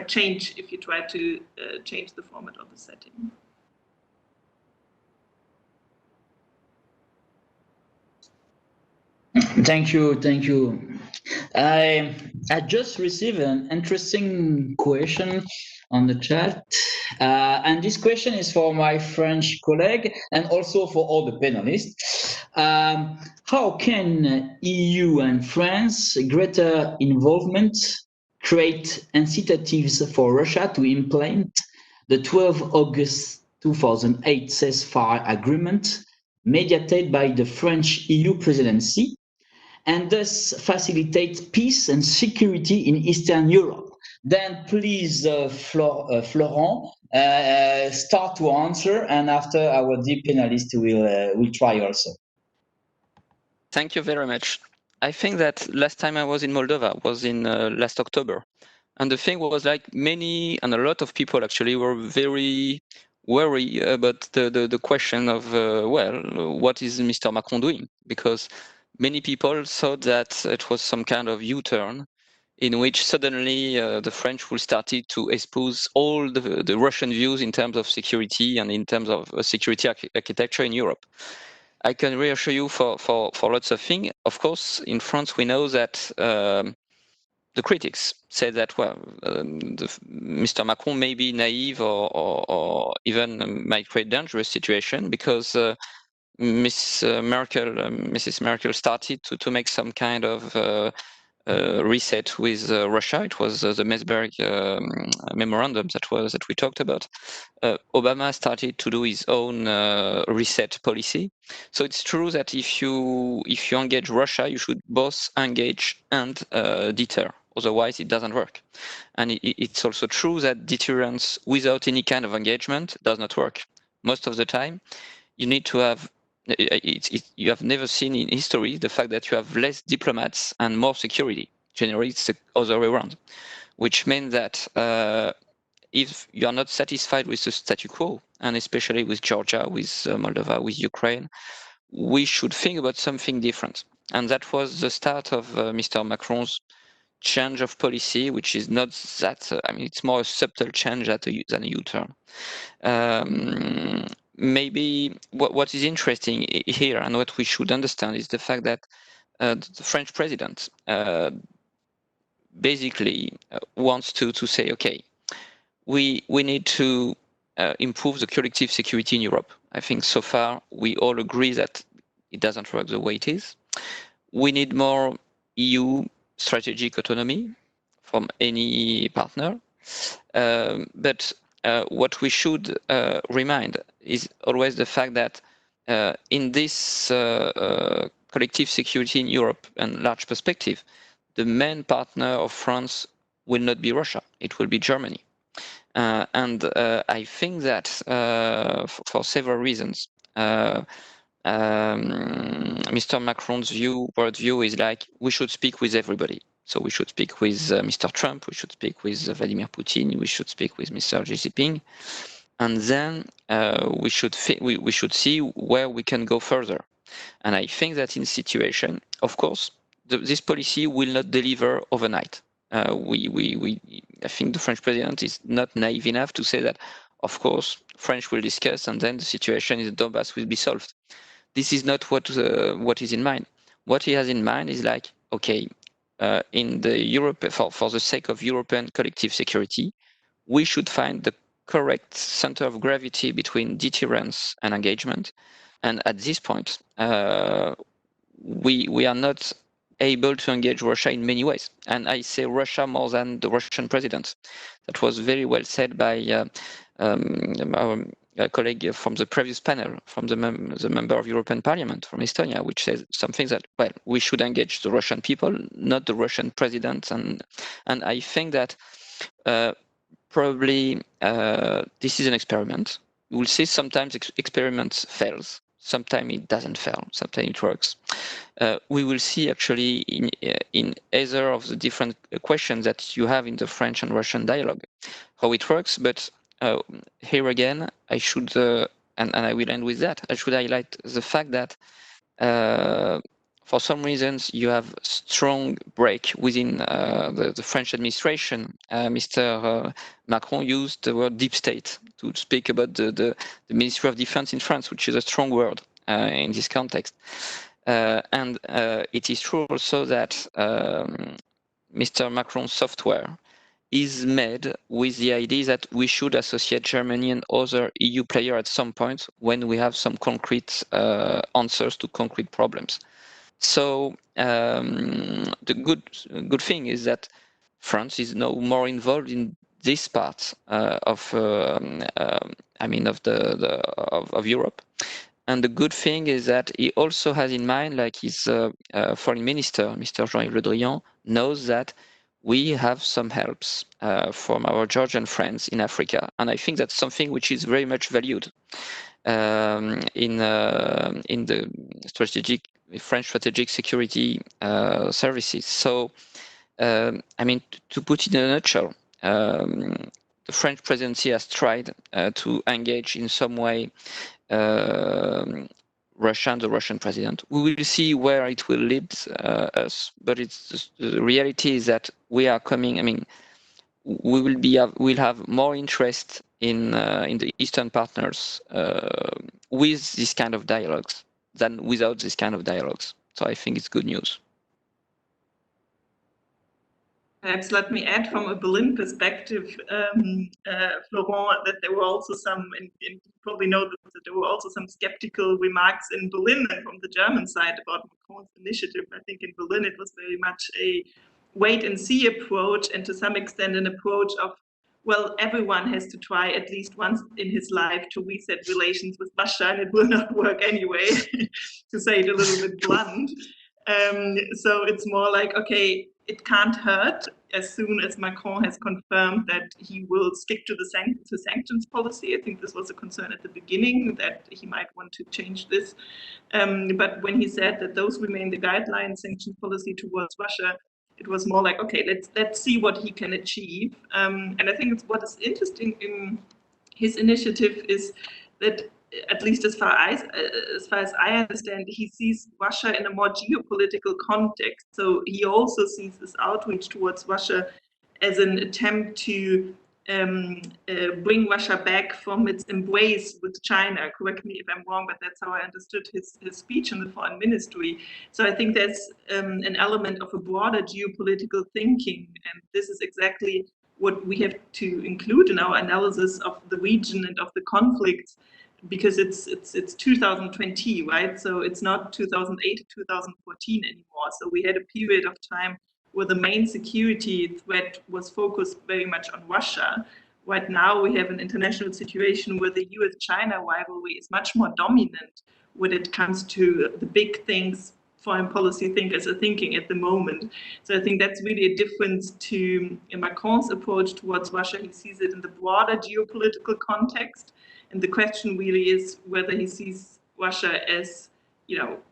change if you try to change the format of the setting. Thank you. I just received an interesting question on the chat, and this question is for my French colleague and also for all the panelists. How can EU and France greater involvement create incentives for Russia to implement the 12 August 2008 ceasefire agreement mediated by the French EU presidency, and thus facilitate peace and security in Eastern Europe? Then please, Florent, start to answer, and after our deep panelists will try also. Thank you very much. I think that last time I was in Moldova was in last October. And the thing was like many and a lot of people actually were very worried about the question of, well, what is Mr. Macron doing? Because many people thought that it was some kind of U-turn in which suddenly the French will start to expose all the Russian views in terms of security and in terms of security architecture in Europe. I can reassure you for lots of things. Of course, in France, we know that the critics say that, well, Mr. Macron may be naive or even might create dangerous situation because Mrs. Merkel started to make some kind of reset with Russia. It was the Meseberg memorandum that we talked about. Obama started to do his own reset policy. So it's true that if you engage Russia, you should both engage and deter. Otherwise, it doesn't work. And it's also true that deterrence without any kind of engagement does not work. Most of the time, you need to have. You have never seen in history the fact that you have less diplomats and more security. Generally, it's the other way around, which means that if you are not satisfied with the statu quo, and especially with Georgia, with Moldova, with Ukraine, we should think about something different. And that was the start of Mr. Macron's change of policy, which is not that, it's more a subtle change than a U-turn. Maybe what is interesting here and what we should understand is the fact that the French president basically wants to say, okay, we need to improve the collective security in Europe. I think so far we all agree that it doesn't work the way it is. We need more EU strategic autonomy from any partner. But what we should remind is always the fact that in this collective security in Europe and large perspective, the main partner of France will not be Russia, it will be Germany. And I think that for several reasons, Mr. Macron's worldview is like, we should speak with everybody. So we should speak with Mr. Trump, we should speak with Vladimir Putin, we should speak with Mr. Xi Jinping, and then we should see where we can go further. And I think that in situation, of course, this policy will not deliver overnight. I think the French president is not naive enough to say that, of course, French will discuss and then the situation in the Donbass will be solved. This is not what is in mind. What he has in mind is like, okay, in the Europe, for the sake of European collective security, we should find the correct center of gravity between deterrence and engagement. And at this point, we are not able to engage Russia in many ways. And I say Russia more than the Russian president. That was very well said by our colleague from the previous panel, from the member of European Parliament from Estonia, which says something that, well, we should engage the Russian people, not the Russian president. And I think that probably this is an experiment. We'll see sometimes experiments fails. Sometimes it doesn't fail. Sometimes it works. we will see actually in either of the different questions that you have in the French and Russian dialogue, how it works. But here again, I should, and I will end with that, I should highlight the fact that for some reasons, you have strong break within the French administration. Mr. Macron used the word deep state to speak about the Ministry of Defense in France, which is a strong word in this context. And it is true also that Mr. Macron's software is made with the idea that we should associate Germany and other EU players at some point when we have some concrete answers to concrete problems. So the good thing is that France is now more involved in this part of Europe. And the good thing is that he also has in mind, like his foreign minister, Mr. Jean-Yves Le Drian, knows that we have some helps from our Georgian friends in Africa. And I think that's something which is very much valued in the French strategic security services. So, I mean, to put it in a nutshell, the French presidency has tried to engage in some way Russia and the Russian president. We will see where it will lead us, but the reality is that we are coming. I mean, we'll have more interest in the Eastern partners with this kind of dialogues than without this kind of dialogues. So I think it's good news. Perhaps let me add from a Berlin perspective, Florent, that there were also some, and you probably know that there were also some skeptical remarks in Berlin and from the German side about Macron's initiative. I think in Berlin it was very much a wait and see approach, and to some extent an approach of, well, everyone has to try at least once in his life to reset relations with Russia, and it will not work anyway, to say it a little bit blunt. So it's more like, okay, it can't hurt, as soon as Macron has confirmed that he will stick to the sanctions policy. I think this was a concern at the beginning, that he might want to change this. But when he said that those remain the guidelines, sanctions policy towards Russia, it was more like, okay, let's see what he can achieve. And I think what is interesting in his initiative is that, at least as far as I understand, he sees Russia in a more geopolitical context. So he also sees this outreach towards Russia as an attempt to bring Russia back from its embrace with China. Correct me if I'm wrong, but that's how I understood his speech in the foreign ministry. So I think there's an element of a broader geopolitical thinking, and this is exactly what we have to include in our analysis of the region and of the conflicts, because it's 2020, right? So it's not 2008 to 2014 anymore. So we had a period of time where the main security threat was focused very much on Russia. Right now we have an international situation where the US-China rivalry is much more dominant when it comes to the big things foreign policy thinkers are thinking at the moment. So I think that's really a difference to Macron's approach towards Russia. He sees it in the broader geopolitical context. And the question really is whether he sees Russia as,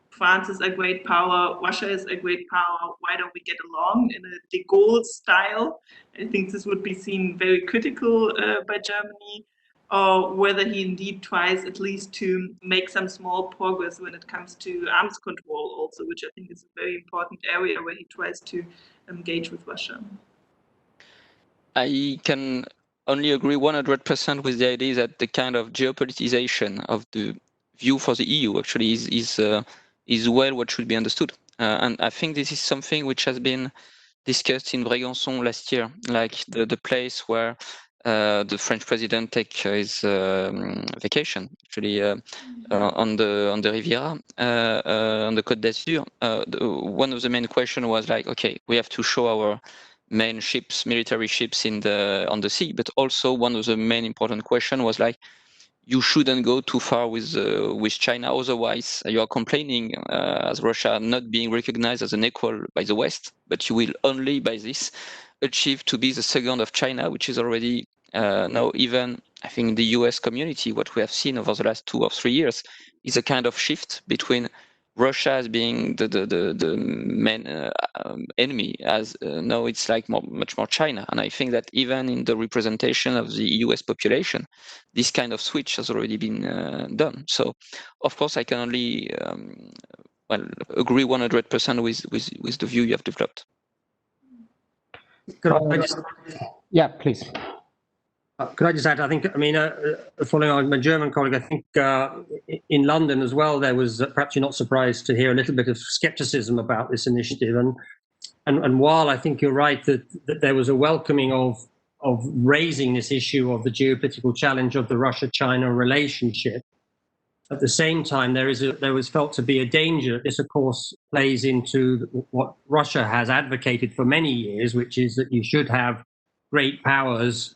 France is a great power, Russia is a great power, why don't we get along in a de Gaulle style? I think this would be seen very critical by Germany, or whether he indeed tries at least to make some small progress when it comes to arms control also, which I think is a very important area where he tries to engage with Russia. I can only agree 100% with the idea that the kind of geopoliticization of the view for the EU actually is well what should be understood. And I think this is something which has been discussed in Brégançon last year, like the place where the French president takes his vacation, actually on the Riviera, on the Côte d'Azur. One of the main questions was like, okay, we have to show our main ships, military ships on the sea, but also one of the main important question was like, you shouldn't go too far with China, otherwise you are complaining as Russia not being recognized as an equal by the West, but you will only by this achieve to be the second of China, which is already now even, I think, in the US community, what we have seen over the last 2 or 3 years is a kind of shift between Russia as being the main enemy, as no, it's like much more China. And I think that even in the representation of the US population, this kind of switch has already been done. So, of course, I can only well agree 100% with the view you have developed. Could I just, Yeah, please. could I just add, I think, I mean, following on my German colleague, I think in London as well, there was, perhaps you're not surprised to hear a little bit of skepticism about this initiative. And while I think you're right that there was a welcoming of raising this issue of the geopolitical challenge of the Russia-China relationship, at the same time, there was felt to be a danger. This, of course, plays into what Russia has advocated for many years, which is that you should have great powers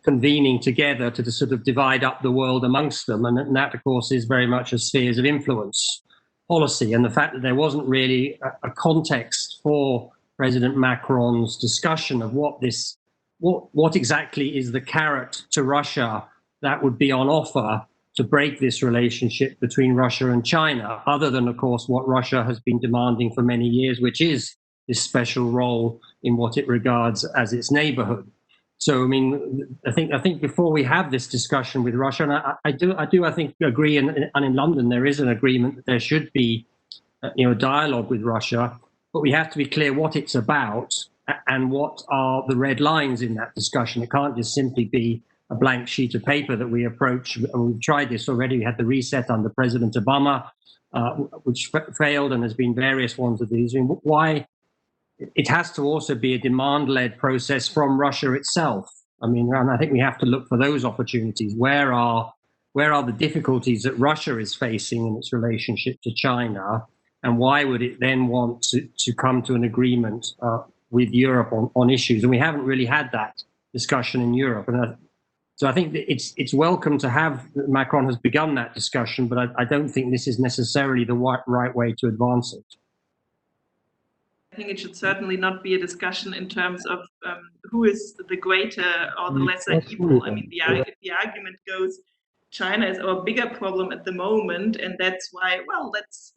convening together to sort of divide up the world amongst them. And that, of course, is very much a spheres of influence policy. And the fact that there wasn't really a context for President Macron's discussion of what exactly is the carrot to Russia that would be on offer to break this relationship between Russia and China, other than, of course, what Russia has been demanding for many years, which is this special role in what it regards as its neighborhood. So, I mean, I think before we have this discussion with Russia, and I think agree, and in London there is an agreement that there should be, a dialogue with Russia, but we have to be clear what it's about and what are the red lines in that discussion. It can't just simply be a blank sheet of paper that we approach. We've tried this already. We had the reset under President Obama, which failed, and there's been various ones of these. I mean, why? It has to also be a demand-led process from Russia itself. I mean, and I think we have to look for those opportunities. Where are the difficulties that Russia is facing in its relationship to China, and why would it then want to come to an agreement with Europe on issues? And we haven't really had that discussion in Europe. And so I think that it's welcome to have, Macron has begun that discussion, but I don't think this is necessarily the right way to advance it. I think it should certainly not be a discussion in terms of who is the greater or the lesser evil. I mean, the argument goes, China is our bigger problem at the moment, and that's why, well, let's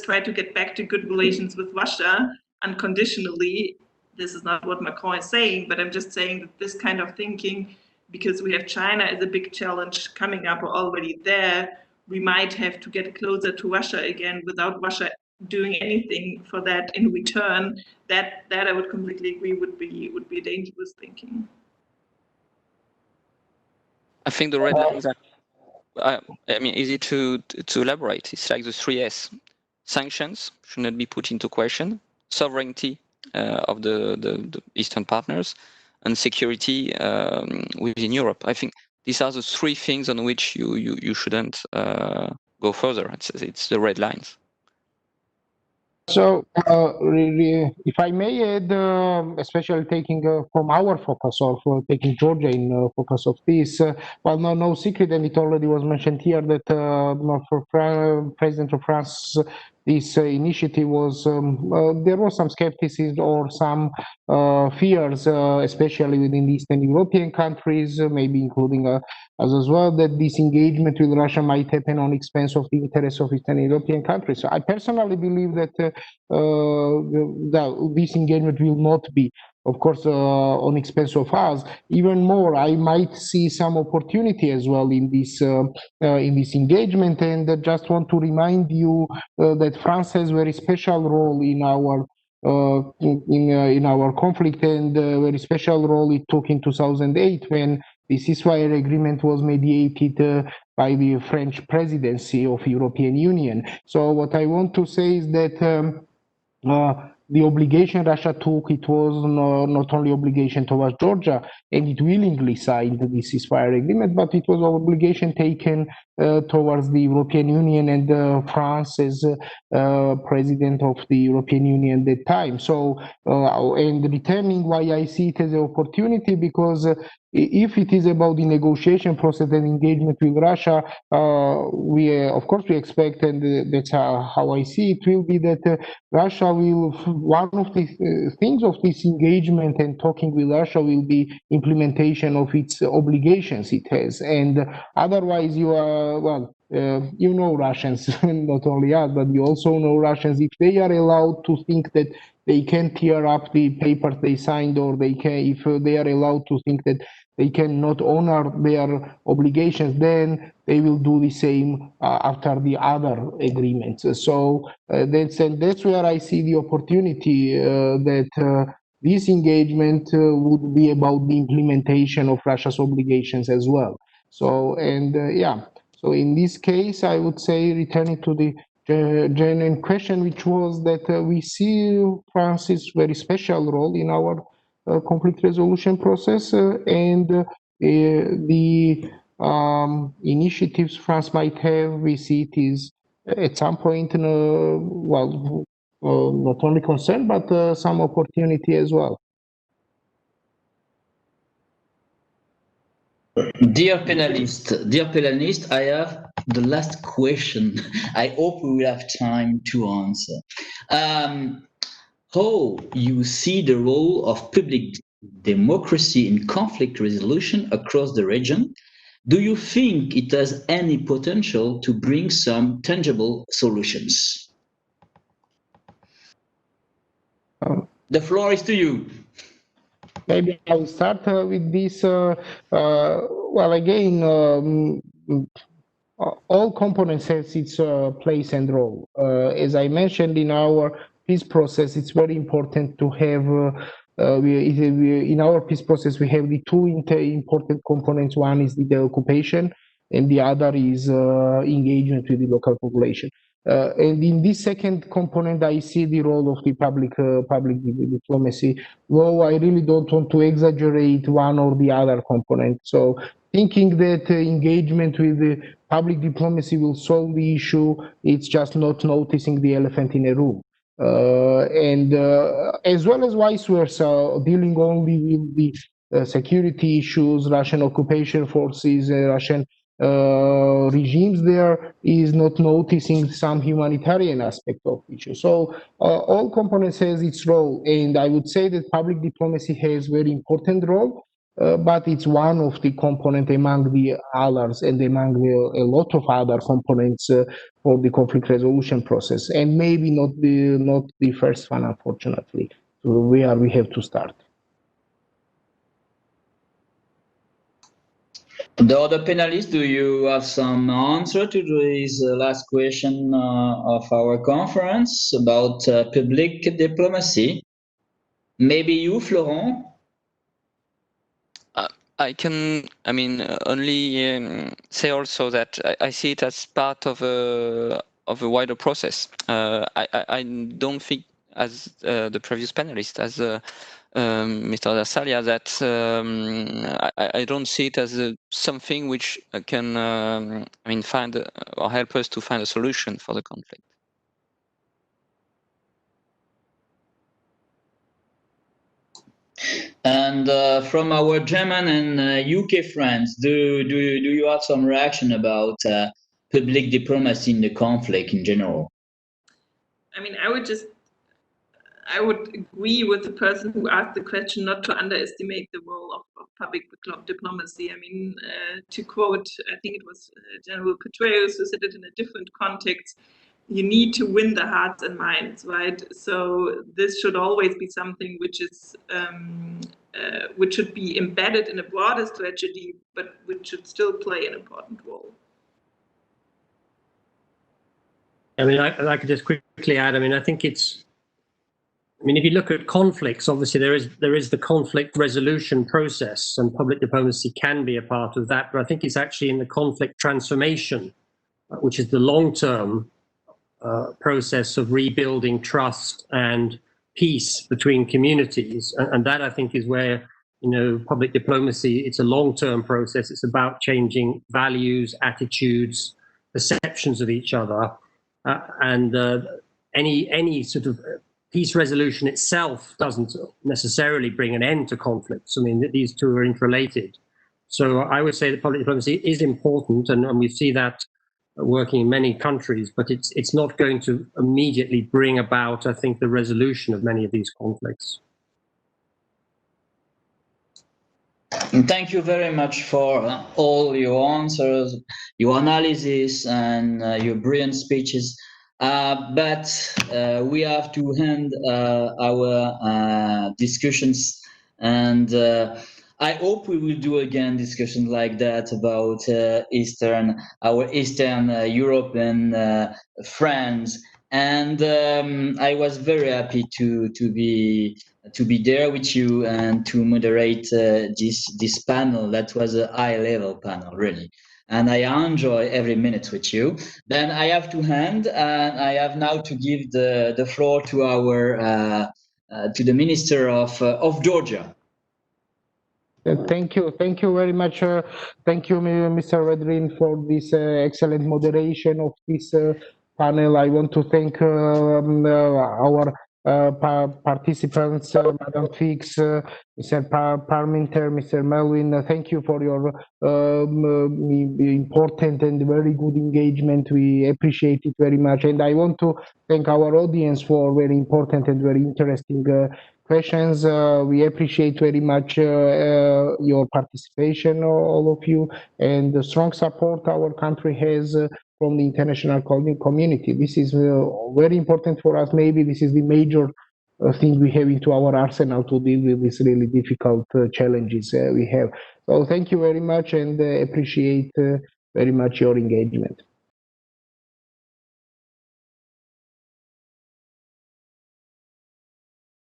try to get back to good relations with Russia unconditionally. This is not what Macron is saying, but I'm just saying that this kind of thinking, because we have China as a big challenge coming up or already there, we might have to get closer to Russia again without Russia doing anything for that in return. That I would completely agree would be dangerous thinking. I think the red lines are, I mean, easy to elaborate. It's like the 3S. Sanctions should not be put into question. Sovereignty of the Eastern partners, and security within Europe. I think these are the three things on which you shouldn't go further. It's the red lines. So, really, if I may add, especially taking from our focus, or for taking Georgia in focus of this, well, no secret, and it already was mentioned here that for President of France, this initiative was, there was some skepticism or some fears, especially within the Eastern European countries, maybe including us as well, that this engagement with Russia might happen on expense of the interests of Eastern European countries. So I personally believe that this engagement will not be, of course, on expense of us. Even more, I might see some opportunity as well in this engagement, and just want to remind you that France has a very special role in our in our conflict, and a very special role it took in 2008 when the ceasefire agreement was mediated by the French presidency of European Union. So what I want to say is that the obligation Russia took, it was not only obligation towards Georgia, and it willingly signed the ceasefire agreement, but it was an obligation taken towards the European Union and France as president of the European Union at that time. So, and returning why I see it as an opportunity, because if it is about the negotiation process and engagement with Russia, of course we expect, and that's how I see it, will be that Russia will, one of the things of this engagement and talking with Russia will be implementation of its obligations it has, and otherwise you are, well, you know Russians, not only us, but you also know Russians. If they are allowed to think that they can tear up the papers they signed, or they can, if they are allowed to think that they cannot honor their obligations, then they will do the same after the other agreements. So that's where I see the opportunity that this engagement would be about the implementation of Russia's obligations as well. So, and yeah, so in this case, I would say, returning to the genuine question, which was that we see France's very special role in our conflict resolution process, and the initiatives France might have, we see it is at some point, well, not only concern, but some opportunity as well. Dear panelists, I have the last question. I hope we will have time to answer. How you see the role of public democracy in conflict resolution across the region? Do you think it has any potential to bring some tangible solutions? The floor is to you. Maybe I'll start with this. Well, again, all components have its place and role. As I mentioned, in our peace process, it's very important to have, in our peace process, we have the two important components. One is the deoccupation, and the other is engagement with the local population. And in this second component, I see the role of the public diplomacy, though I really don't want to exaggerate one or the other component. So thinking that engagement with the public diplomacy will solve the issue, it's just not noticing the elephant in a room. And as well as vice versa, dealing only with the security issues, Russian occupation forces, Russian regimes there, is not noticing some humanitarian aspect of the issue. So all components has its role, and I would say that public diplomacy has very important role, but it's one of the component among the others, and among a lot of other components for the conflict resolution process, and maybe not the first one, unfortunately, where we have to start. The other panelists, do you have some answer to this last question of our conference about public diplomacy? Maybe you, Florent? Only say also that I see it as part of a wider process. I don't think, as the previous panelist, as Mr. Darsalia, that I don't see it as something which can find or help us to find a solution for the conflict. And from our German and UK friends, do you have some reaction about public diplomacy in the conflict in general? I mean, I would agree with the person who asked the question not to underestimate the role of public diplomacy. I mean, to quote, I think it was General Petraeus who said it in a different context, you need to win the hearts and minds, right? So this should always be something which is which should be embedded in a broader strategy, but which should still play an important role. I mean, I could just quickly add. I mean, I think it's. I mean, if you look at conflicts, obviously there is the conflict resolution process, and public diplomacy can be a part of that. But I think it's actually in the conflict transformation, which is the long-term process of rebuilding trust and peace between communities, and that I think is where, you know, public diplomacy, it's a long-term process. It's about changing values, attitudes, perceptions of each other, and any sort of peace resolution itself doesn't necessarily bring an end to conflicts. I mean, these two are interrelated. So I would say that public diplomacy is important, and we see that working in many countries, but it's not going to immediately bring about, I think, the resolution of many of these conflicts. Thank you very much for all your answers. your analysis and your brilliant speeches. But we have to end our discussions, and I hope we will do again discussions like that about our Eastern European friends. And I was very happy to be there with you and to moderate this panel. That was a high level panel, really. And I enjoy every minute with you. Then I have to end, and I have now to give the floor to our to the Minister of Georgia. Thank you very much. Thank you, Mr. Redrin, for this excellent moderation of this panel. I want to thank our participants, Madam Fix, Mr. Parminter, Mr. Melvin. Thank you for your important and very good engagement. We appreciate it very much. And I want to thank our audience for very important and very interesting questions. We appreciate very much your participation, all of you, and the strong support our country has from the international community. This is very important for us. Maybe this is the major thing we have into our arsenal to deal with these really difficult challenges we have. So thank you very much, and appreciate very much your engagement.